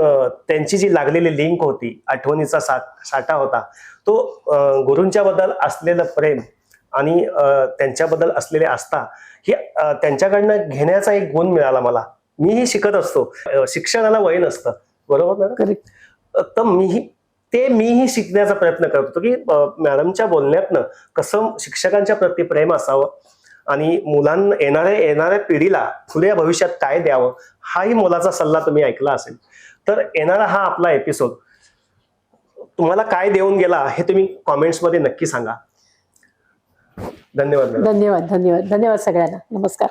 Speaker 2: त्यांची जी लागलेली लिंक होती, आठवणीचा साठा होता, तो गुरूंच्या बद्दल असलेलं प्रेम आणि त्यांच्याबद्दल असलेली आस्था ही त्यांच्याकडनं घेण्याचा एक गुण मिळाला मला. मीही शिकत असतो, शिक्षणाला वय नसतं, बरोबर ना?
Speaker 1: करेक्ट.
Speaker 2: तर मीही शिकण्याचा प्रयत्न करत होतो की मॅडमच्या बोलण्यातनं कसं शिक्षकांच्या प्रती प्रेम असावं आणि मुलांना येणाऱ्या पिढीला पुढे भविष्यात काय द्यावं, हाही मोलाचा सल्ला तुम्ही ऐकला असेल. तर येणारा हा आपला एपिसोड तुम्हाला काय देऊन गेला हे तुम्ही कॉमेंट्समध्ये नक्की सांगा. धन्यवाद.
Speaker 1: धन्यवाद. धन्यवाद. धन्यवाद सगळ्यांना. नमस्कार.